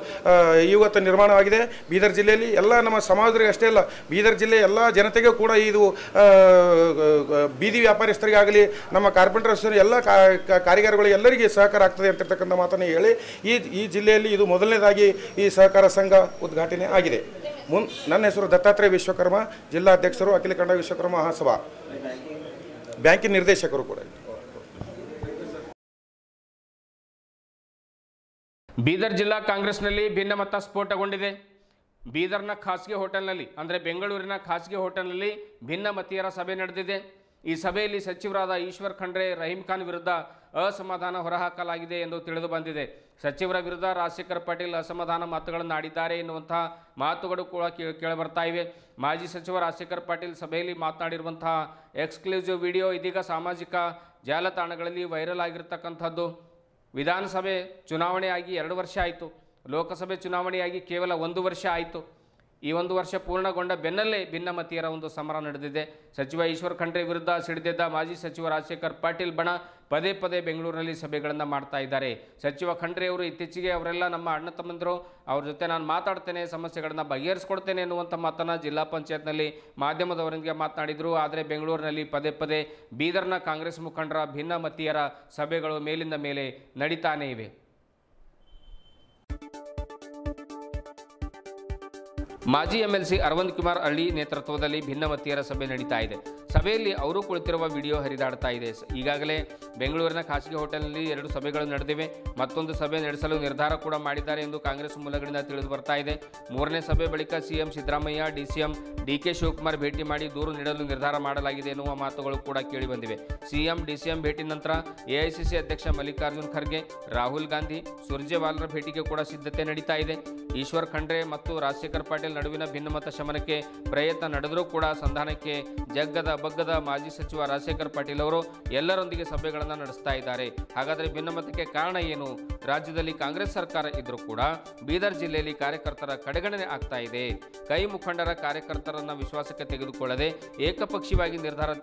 ಇವತ್ತು ನಿರ್ಮಾಣವಾಗಿದೆ ಬೀದರ್ ಜಿಲ್ಲೆಯಲ್ಲಿ. ಎಲ್ಲ ನಮ್ಮ ಸಮಾಜರಿಗೆ ಅಷ್ಟೇ ಅಲ್ಲ, ಬೀದರ್ ಜಿಲ್ಲೆ ಎಲ್ಲ ಜನತೆಗೆ ಕೂಡ ಇದು ಬೀದಿ ವ್ಯಾಪಾರಸ್ಥರಿಗಾಗಲಿ ನಮ್ಮ ಕಾರ್ಪೆಂಟರ್ ಎಲ್ಲ ಕಾರಿಗಾರಗಳು ಎಲ್ಲರಿಗೆ ಸಹಕಾರ ಆಗ್ತದೆ ಅಂತಿರ್ತಕ್ಕಂಥ ಮಾತನ್ನು ಹೇಳಿ ಈ ಜಿಲ್ಲೆಯಲ್ಲಿ ಇದು ಮೊದಲನೇದಾಗಿ ಈ ಸಹಕಾರ ಸಂಘ ಉದ್ಘಾಟನೆ ಆಗಿದೆ. ನನ್ನ ಹೆಸರು ದತ್ತಾತ್ರೇಯ ವಿಶ್ವಕರ್ಮ, ಜಿಲ್ಲಾ ಅಧ್ಯಕ್ಷರು, ಅಖಿಲ ಕನ್ನಡ ವಿಶ್ವಕರ್ಮ ಮಹಾಸಭಾ, ಬ್ಯಾಂಕಿನ ನಿರ್ದೇಶಕರು ಕೂಡ. ಬೀದರ್ ಜಿಲ್ಲಾ ಕಾಂಗ್ರೆಸ್ನಲ್ಲಿ ಭಿನ್ನಮತ ಸ್ಫೋಟಗೊಂಡಿದೆ. ಬೀದರ್ನ ಖಾಸಗಿ ಹೋಟೆಲ್ನಲ್ಲಿ ಅಂದರೆ ಬೆಂಗಳೂರಿನ ಖಾಸಗಿ ಹೋಟೆಲ್ನಲ್ಲಿ ಭಿನ್ನಮತೀಯರ ಸಭೆ ನಡೆದಿದೆ. ಈ ಸಭೆಯಲ್ಲಿ ಸಚಿವರಾದ ಈಶ್ವರ್ ಖಂಡ್ರೆ, ರಹೀಂ ಖಾನ್ ವಿರುದ್ಧ ಅಸಮಾಧಾನ ಹೊರಹಾಕಲಾಗಿದೆ ಎಂದು ತಿಳಿದು ಬಂದಿದೆ. ಸಚಿವರ ವಿರುದ್ಧ ರಾಜಶೇಖರ್ ಪಾಟೀಲ್ ಅಸಮಾಧಾನ ಮಾತುಗಳನ್ನು ಆಡಿದ್ದಾರೆ ಎನ್ನುವಂತಹ ಮಾತುಗಳು ಕೂಡ ಕೇಳಿಬರ್ತಾ ಇವೆ. ಮಾಜಿ ಸಚಿವ ರಾಜಶೇಖರ್ ಪಾಟೀಲ್ ಸಭೆಯಲ್ಲಿ ಮಾತನಾಡಿರುವಂತಹ ಎಕ್ಸ್ಕ್ಲೂಸಿವ್ ವಿಡಿಯೋ ಇದೀಗ ಸಾಮಾಜಿಕ ಜಾಲತಾಣಗಳಲ್ಲಿ ವೈರಲ್ ಆಗಿರ್ತಕ್ಕಂಥದ್ದು. ವಿಧಾನಸಭೆ ಚುನಾವಣೆಯಾಗಿ 2 ವರ್ಷ ಆಯಿತು, ಲೋಕಸಭೆ ಚುನಾವಣೆಯಾಗಿ ಕೇವಲ 1 ವರ್ಷ ಆಯಿತು. ಈ 1 ವರ್ಷ ಪೂರ್ಣಗೊಂಡ ಬೆನ್ನಲ್ಲೇ ಭಿನ್ನಮತೀಯರ ಒಂದು ಸಮರ ನಡೆದಿದೆ. ಸಚಿವ ಈಶ್ವರ್ ಖಂಡ್ರೆ ವಿರುದ್ಧ ಸಿಡಿದಿದ್ದ ಮಾಜಿ ಸಚಿವ ರಾಜಶೇಖರ್ ಪಾಟೀಲ್ ಬಣ ಪದೇ ಪದೇ ಬೆಂಗಳೂರಿನಲ್ಲಿ ಸಭೆಗಳನ್ನು ಮಾಡ್ತಾ ಇದ್ದಾರೆ. ಸಚಿವ ಖಂಡ್ರೆ ಅವರು ಇತ್ತೀಚೆಗೆ ಅವರೆಲ್ಲ ನಮ್ಮ ಅಣ್ಣ ತಮ್ಮಂದರು, ಅವ್ರ ಜೊತೆ ನಾನು ಮಾತಾಡ್ತೇನೆ, ಸಮಸ್ಯೆಗಳನ್ನು ಬಗೆಹರಿಸ್ಕೊಡ್ತೇನೆ ಎನ್ನುವಂಥ ಮಾತನ್ನು ಜಿಲ್ಲಾ ಪಂಚಾಯತ್ನಲ್ಲಿ ಮಾಧ್ಯಮದವರೊಂದಿಗೆ ಮಾತನಾಡಿದರು. ಆದರೆ ಬೆಂಗಳೂರಿನಲ್ಲಿ ಪದೇ ಪದೇ ಬೀದರ್ನ ಕಾಂಗ್ರೆಸ್ ಮುಖಂಡರ ಭಿನ್ನಮತೀಯರ ಸಭೆಗಳು ಮೇಲಿಂದ ಮೇಲೆ ನಡೀತಾನೇ ಇವೆ. ಮಾಜಿ MLC ಅರವಿಂದ್ ಕುಮಾರ್ ಅಳ್ಳಿ ನೇತೃತ್ವದಲ್ಲಿ ಭಿನ್ನಮತೀಯರ ಸಭೆ ನಡೀತಾ ಇದೆ. ಸಭೆಯಲ್ಲಿ ಅವರು ಕುಳಿತಿರುವ ವಿಡಿಯೋ ಹರಿದಾಡ್ತಾ ಇದೆ. ಈಗಾಗಲೇ ಬೆಂಗಳೂರಿನ ಖಾಸಗಿ ಹೋಟೆಲ್ನಲ್ಲಿ 2 ಸಭೆಗಳು ನಡೆದಿವೆ. ಮತ್ತೊಂದು ಸಭೆ ನಡೆಸಲು ನಿರ್ಧಾರ ಕೂಡ ಮಾಡಿದ್ದಾರೆ ಎಂದು ಕಾಂಗ್ರೆಸ್ ಮೂಲಗಳಿಂದ ತಿಳಿದು ಬರ್ತಾ ಇದೆ. 3ನೇ ಸಭೆ ಬಳಿಕ CM Siddaramaiah, DCM DK Shivakumar ಭೇಟಿ ಮಾಡಿ ದೂರು ನೀಡಲು ನಿರ್ಧಾರ ಮಾಡಲಾಗಿದೆ ಎನ್ನುವ ಮಾತುಗಳು ಕೂಡ ಕೇಳಿಬಂದಿವೆ. ಸಿಎಂ DCM ಭೇಟಿ ನಂತರ AICC ಅಧ್ಯಕ್ಷ ಮಲ್ಲಿಕಾರ್ಜುನ್ ಖರ್ಗೆ, ರಾಹುಲ್ ಗಾಂಧಿ, ಸುರ್ಜೇವಾಲಾರ ಭೇಟಿಗೆ ಕೂಡ ಸಿದ್ಧತೆ ನಡೀತಾ ಇದೆ. ಈಶ್ವರ್ ಖಂಡ್ರೆ ಮತ್ತು ರಾಜಶೇಖರ್ ಪಾಟೀಲ್ ನಡುವಿನ ಭಿನ್ನಮತ ಶಮನಕ್ಕೆ ಪ್ರಯತ್ನ ನಡೆದರೂ ಕೂಡ ಸಂಧಾನಕ್ಕೆ ಜಗ್ಗದ ಬಗ್ಗದ ಮಾಜಿ ಸಚಿವ ರಾಜಶೇಖರ್ ಪಾಟೀಲ್ ಅವರು ಎಲ್ಲರೊಂದಿಗೆ ಸಭೆಗಳನ್ನು ನಡೆಸ್ತಾ ಇದ್ದಾರೆ. ಹಾಗಾದರೆ ಭಿನ್ನಮತಕ್ಕೆ ಕಾರಣ ಏನು? ರಾಜ್ಯದಲ್ಲಿ ಕಾಂಗ್ರೆಸ್ ಸರ್ಕಾರ ಇದ್ರೂ ಕೂಡ ಬೀದರ್ ಜಿಲ್ಲೆಯಲ್ಲಿ ಕಾರ್ಯಕರ್ತರ ಕಡೆಗಣನೆ ಆಗ್ತಾ ಇದೆ. ಕೈ ಮುಖಂಡರ ಕಾರ್ಯಕರ್ತರನ್ನ ವಿಶ್ವಾಸಕ್ಕೆ ತೆಗೆದುಕೊಳ್ಳದೆ ಏಕಪಕ್ಷೀಯವಾಗಿ ನಿರ್ಧಾರ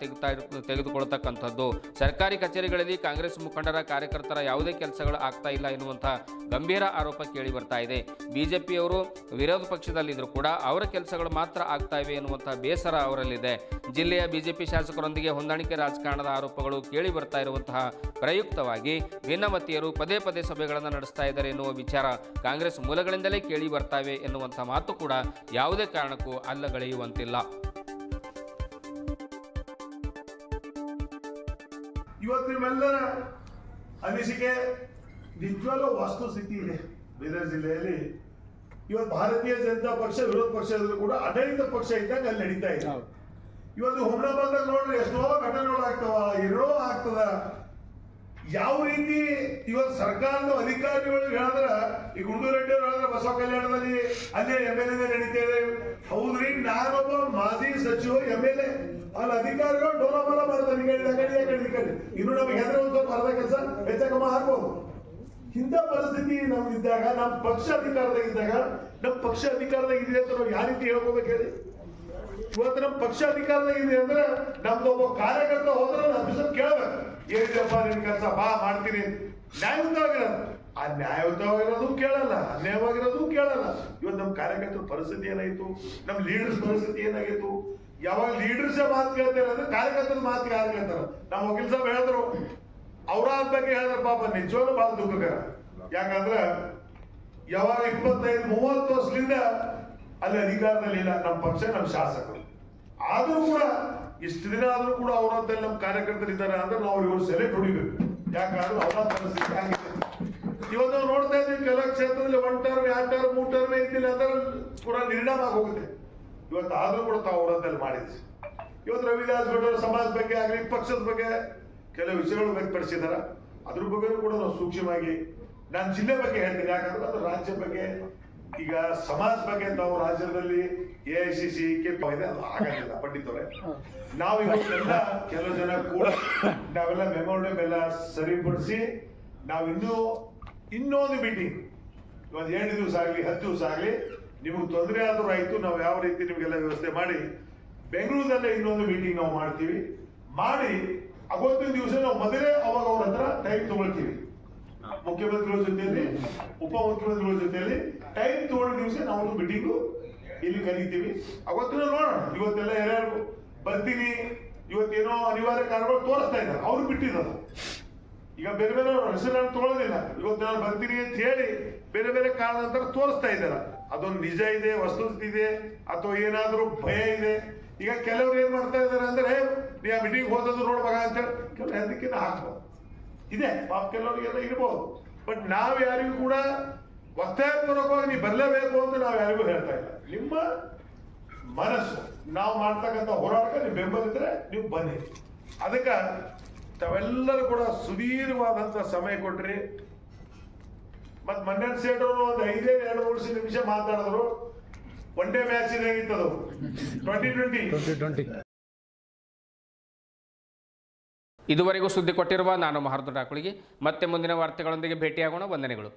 ತೆಗೆದುಕೊಳ್ಳತಕ್ಕಂಥದ್ದು. ಸರ್ಕಾರಿ ಕಚೇರಿಗಳಲ್ಲಿ ಕಾಂಗ್ರೆಸ್ ಮುಖಂಡರ ಕಾರ್ಯಕರ್ತರ ಯಾವುದೇ ಕೆಲಸಗಳು ಆಗ್ತಾ ಇಲ್ಲ ಎನ್ನುವಂತಹ ಗಂಭೀರ ಆರೋಪ ಕೇಳಿ ಬರ್ತಾ ಇದೆ. ಬಿಜೆಪಿಯವರು ವಿರೋಧ ಪಕ್ಷದಲ್ಲಿದ್ದರೂ ಕೂಡ ಅವರ ಕೆಲಸಗಳು ಮಾತ್ರ ಆಗ್ತಾ ಇವೆ ಎನ್ನುವಂತಹ ಬೇಸರ ಅವರಲ್ಲಿದೆ. ಜಿಲ್ಲೆಯ ಬಿಜೆಪಿ ಶಾಸಕರೊಂದಿಗೆ ಹೊಂದಾಣಿಕೆ ರಾಜಕಾರಣದ ಆರೋಪಗಳು ಕೇಳಿ ಬರ್ತಾ ಇರುವಂತಹ ಪ್ರಯುಕ್ತವಾಗಿ ಭಿನ್ನಮತೀಯರು ಪದೇ ಪದೇ ಸಭೆಗಳನ್ನು ನಡೆಸ್ತಾ ಇದ್ದಾರೆ ಎನ್ನುವ ವಿಚಾರ ಕಾಂಗ್ರೆಸ್ ಮೂಲಗಳಿಂದಲೇ ಕೇಳಿ ಬರ್ತಾವೆ ಎನ್ನುವಂತಹ ಮಾತು ಕೂಡ ಯಾವುದೇ ಕಾರಣಕ್ಕೂ ಅಲ್ಲಗಳೆಯುವಂತಿಲ್ಲ. ಇವತ್ತು ನಿಮ್ಮೆಲ್ಲರ ಅನಿಸಿಕೆ ನಿಜವಾಗ್ಲೂ ವಸ್ತುಸ್ಥಿತಿ ಇದೆ. ಬೀದರ್ ಜಿಲ್ಲೆಯಲ್ಲಿ ಇವತ್ತು ಭಾರತೀಯ ಜನತಾ ಪಕ್ಷ ವಿರೋಧ ಪಕ್ಷ ಕೂಡ ಆಡಳಿತ ಪಕ್ಷ ಇದ್ದಾಗ ಅಲ್ಲಿ ನಡೀತಾ ಇದೆ. ಇವತ್ತು ಹುಮ್ನಾಬಾದ್ದಾಗ ನೋಡ್ರಿ ಎಷ್ಟೋ ಘಟನೆಗಳು ಆಗ್ತಾವ, ಏನೋ ಆಗ್ತದ. ಯಾವ ರೀತಿ ಇವತ್ತು ಸರ್ಕಾರದ ಅಧಿಕಾರಿಗಳು ಹೇಳಿದ್ರ, ಈ ಗುಂಡೂರು ರೆಡ್ಡಿ ಅವರು ಹೇಳಿದ್ರೆ ಬಸವ ಕಲ್ಯಾಣದಲ್ಲಿ ಅಲ್ಲೇ MLA ನಡೀತಾ ಇದೆ. ಹೌದ್ರಿ, ನಾನೊಬ್ಬ ಮಾಜಿ ಸಚಿವ MLA, ಅಲ್ಲಿ ಅಧಿಕಾರಿಗಳು ಡೋಲಾಮಾಲ ಮಾಡ್ತಾರೆ. ಇನ್ನು ನಮಗೆ ಹೆದ್ರೆ ಒಂದು ಸ್ವಲ್ಪ ಅರ್ಧ ಕೆಲಸ ಹೆಚ್ಚಕಮ್ಮ ಆಗ್ಬೋದು. ಇಂಥ ಪರಿಸ್ಥಿತಿ ನಮ್ದಿದ್ದಾಗ, ನಮ್ಮ ಪಕ್ಷ ಅಧಿಕಾರದಾಗಿದ್ದಾಗ, ನಮ್ಮ ಪಕ್ಷ ಅಧಿಕಾರದಾಗಿದೆ ಅಂತ ನಾವು ಯಾವ ರೀತಿ ಹೇಳ್ಕೋಬೇಕು ಹೇಳಿ? ಇವತ್ತು ನಮ್ಮ ಪಕ್ಷ ಅಧಿಕಾರದಾಗಿದೆ ಅಂದ್ರೆ ನಮ್ದು ಒಬ್ಬ ಕಾರ್ಯಕರ್ತ ಹೋದ್ರೆ ಅಫೀಸರ್ ಕೇಳಬೇಕು, ಏನಿದೆಪ್ಪ ನಿನ್ ಕೆಲಸ, ಬಾ ಮಾಡ್ತೀನಿ. ನ್ಯಾಯಯುತವಾಗಿರೋದು, ಆ ನ್ಯಾಯಯುತವಾಗಿರೋದು ಕೇಳಲ್ಲ, ಅನ್ಯಾಯವಾಗಿರೋದು ಕೇಳಲ್ಲ. ಇವತ್ತು ನಮ್ಮ ಕಾರ್ಯಕರ್ತರ ಪರಿಸ್ಥಿತಿ ಏನಾಯ್ತು, ನಮ್ಮ ಲೀಡರ್ಸ್ ಪರಿಸ್ಥಿತಿ ಏನಾಗಿತ್ತು? ಯಾವಾಗ ಲೀಡರ್ಸ್ ಮಾತು ಕೇಳ್ತಾರೆ ಅಂದ್ರೆ ಕಾರ್ಯಕರ್ತರ ಮಾತು ಯಾರು ಕೇಳ್ತಾರ? ನಮ್ಮ ವಕೀಲ್ ಸಾಹೇಬ್ ಹೇಳಿದ್ರು, ಅವ್ರ ಬಗ್ಗೆ ಹೇಳಿದ್ರೆ ಪಾಪ ನಿಜವಾಗ್ಲೂ ಬಹಳ ದುಃಖಕರ. ಯಾಕಂದ್ರೆ ಯಾವಾಗ 25-30 ವರ್ಷದಿಂದ ಅಲ್ಲಿ ಅಧಿಕಾರದಲ್ಲಿ ಇಲ್ಲ ನಮ್ಮ ಪಕ್ಷ, ನಮ್ಮ ಶಾಸಕರು. ಆದ್ರೂ ಕೂಡ ಇಷ್ಟು ದಿನ ಆದ್ರೂ ಕೂಡ ಅವರಂತಲ್ಲಿ ನಮ್ಮ ಕಾರ್ಯಕರ್ತರು ಇದ್ದಾರೆ ಅಂದ್ರೆ ನಾವು ಇವರು ಸೆಲೆಕ್ಟ್ ಹೊಡಿಬೇಕು. ಯಾಕಂದ್ರೆ ಅವರ ಪರಿಸ್ಥಿತಿ ಆಗಿದೆ. ಇವತ್ತು ನಾವು ನೋಡ್ತಾ ಇದ್ದೀವಿ ಕೆಲ ಕ್ಷೇತ್ರದಲ್ಲಿ 1 ಟರ್ಮ್ 2 ಟರ್ಮ್ 3 ಟರ್ಮ್ ಇದ್ದಿಲ್ಲ ಅಂದ್ರೆ ಕೂಡ ನಿರ್ಣಾಮ ಆಗೋಗುತ್ತೆ. ಇವತ್ತು ಆದ್ರೂ ಕೂಡ ತಾವು ಅವರಂತಲ್ಲಿ ಮಾಡಿದ್ವಿ. ಇವತ್ತು ರವಿದಾಸ್ ಗೌಡರ ಸಮಾಜ ಬಗ್ಗೆ ಆಗಲಿ, ಪಕ್ಷದ ಬಗ್ಗೆ ಕೆಲವು ವಿಷಯಗಳು ವ್ಯಕ್ತಪಡಿಸಿದಾರ. ಅದ್ರ ಬಗ್ಗೆ ಕೂಡ ನಾವು ಸೂಕ್ಷ್ಮವಾಗಿ ನಾನು ಜಿಲ್ಲೆ ಬಗ್ಗೆ ಹೇಳ್ತೀನಿ. ಯಾಕಂದ್ರೆ ಅದು ರಾಜ್ಯ ಬಗ್ಗೆ, ಈಗ ಸಮಾಜ ಬಗ್ಗೆ ನಾವು ರಾಜ್ಯದಲ್ಲಿ AICC ಇದೆ, ಅದು ಆಗಲಿಲ್ಲ ಪಂಡಿತವ್ರೆ. ನಾವು ಇವತ್ತೆಲ್ಲ ಕೆಲವು ಜನ ಕೂಡ ನಾವೆಲ್ಲ ಮೆಮೊರಿಯಲ್ ಎಲ್ಲ ಸರಿಪಡಿಸಿ ನಾವು ಇನ್ನೊಂದು ಮೀಟಿಂಗ್, ಇವತ್ತು 7 ದಿವಸ ಆಗ್ಲಿ 10 ದಿವಸ ಆಗ್ಲಿ, ನಿಮ್ಗೆ ತೊಂದರೆ ಆದ್ರೂ ಆಯ್ತು, ನಾವು ಯಾವ ರೀತಿ ನಿಮ್ಗೆಲ್ಲ ವ್ಯವಸ್ಥೆ ಮಾಡಿ ಬೆಂಗಳೂರಲ್ಲೇ ಇನ್ನೊಂದು ಮೀಟಿಂಗ್ ನಾವು ಮಾಡ್ತೀವಿ. ಮಾಡಿ ಅವತ್ತಿನ ದಿವಸ ನಾವು ಮೊದಲೇ ಅವಾಗ ಅವ್ರ ಹತ್ರ ಟೈಮ್ ತಗೊಳ್ತೀವಿ. ಮುಖ್ಯಮಂತ್ರಿಗಳ ಜೊತೆಯಲ್ಲಿ, ಉಪಮುಖ್ಯಮಂತ್ರಿಗಳ ಜೊತೆಯಲ್ಲಿ ಟೈಮ್ ತಗೊಂಡ ದಿವಸ ನಾವು ಮೀಟಿಂಗು ಇಲ್ಲಿ ಕರೀತೀವಿ. ಅವತ್ತಿನ ನೋಡೋಣ. ಇವತ್ತೆಲ್ಲ ಯಾರ್ಯಾರು ಬರ್ತೀನಿ, ಇವತ್ತೇನೋ ಅನಿವಾರ್ಯ ಕಾರಣಗಳು ತೋರಿಸ್ತಾ ಇದ್ದಾರೆ, ಅವ್ರು ಬಿಟ್ಟಿದ್ದಾರೆ. ಈಗ ಬೇರೆ ಬೇರೆ ಹೆಸರು ತಗೊಳ್ಳೋದಿಲ್ಲ. ಇವತ್ತು ನಾನು ಬರ್ತೀನಿ ಅಂತ ಹೇಳಿ ಬೇರೆ ಬೇರೆ ಕಾರಣಾಂತರ ತೋರಿಸ್ತಾ ಇದ್ದಾರೆ. ಅದೊಂದು ನಿಜ ಇದೆ, ವಸ್ತುಸ್ಥಿತಿ ಇದೆ, ಅಥವಾ ಏನಾದ್ರೂ ಭಯ ಇದೆ. ಈಗ ಕೆಲವ್ರು ಏನ್ ಮಾಡ್ತಾ ಇದಾರೆ ಅಂದ್ರೆ, ನೀ ಆ ಮೀಟಿಂಗ್ ಹೋದದ್ದು ನೋಡ್ಬೇಕ ಅಂತ ಹೇಳಿ ಕೆಲವು ಹೆದರಿಕೆನ ಹಾಕ್ಬೋದು ಇದೆ. ಪಾಪ ಕೆಲವರಿಗೆಲ್ಲ ಇರ್ಬೋದು. ಬಟ್ ನಾವ್ ಯಾರಿಗೂ ಕೂಡ ಒತ್ತಾಯಪೂರ್ವಕವಾಗಿ ನೀವು ಬರಲೇಬೇಕು ಅಂತ ನಾವು ಯಾರಿಗೂ ಹೇಳ್ತಾ ಇಲ್ಲ. ನಿಮ್ಮ ಮನಸ್ಸು, ನಾವು ಮಾಡ್ತಕ್ಕಂಥ ಹೋರಾಟಕ್ಕೆ ನೀವು ಬೆಂಬಲಿದ್ರೆ ನೀವು ಬನ್ನಿ. ಅದಕ್ಕೆ ತಾವೆಲ್ಲರೂ ಕೂಡ ಸುದೀರ್ಘವಾದಂಥ ಸಮಯ ಕೊಟ್ರಿ. ಮತ್ತು ಮನ್ಯನ್ ಸೇಠ್ ಅವರು ಒಂದು 5-2 ನಿಮಿಷ ಮಾತಾಡಿದ್ರು. ಒನ್ ಡೇ ಮ್ಯಾಚ್ ಇದಾಗಿತ್ತದು 2020. ಇದುವರೆಗೂ ಸುದ್ದಿ ಕೊಟ್ಟಿರುವ ನಾನು ಮಹರ್ದೊಡ್ಡ ಕುಳಿಗೆ ಮತ್ತೆ ಮುಂದಿನ ವಾರ್ತೆಗಳೊಂದಿಗೆ ಭೇಟಿಯಾಗೋಣ. ವಂದನೆಗಳು.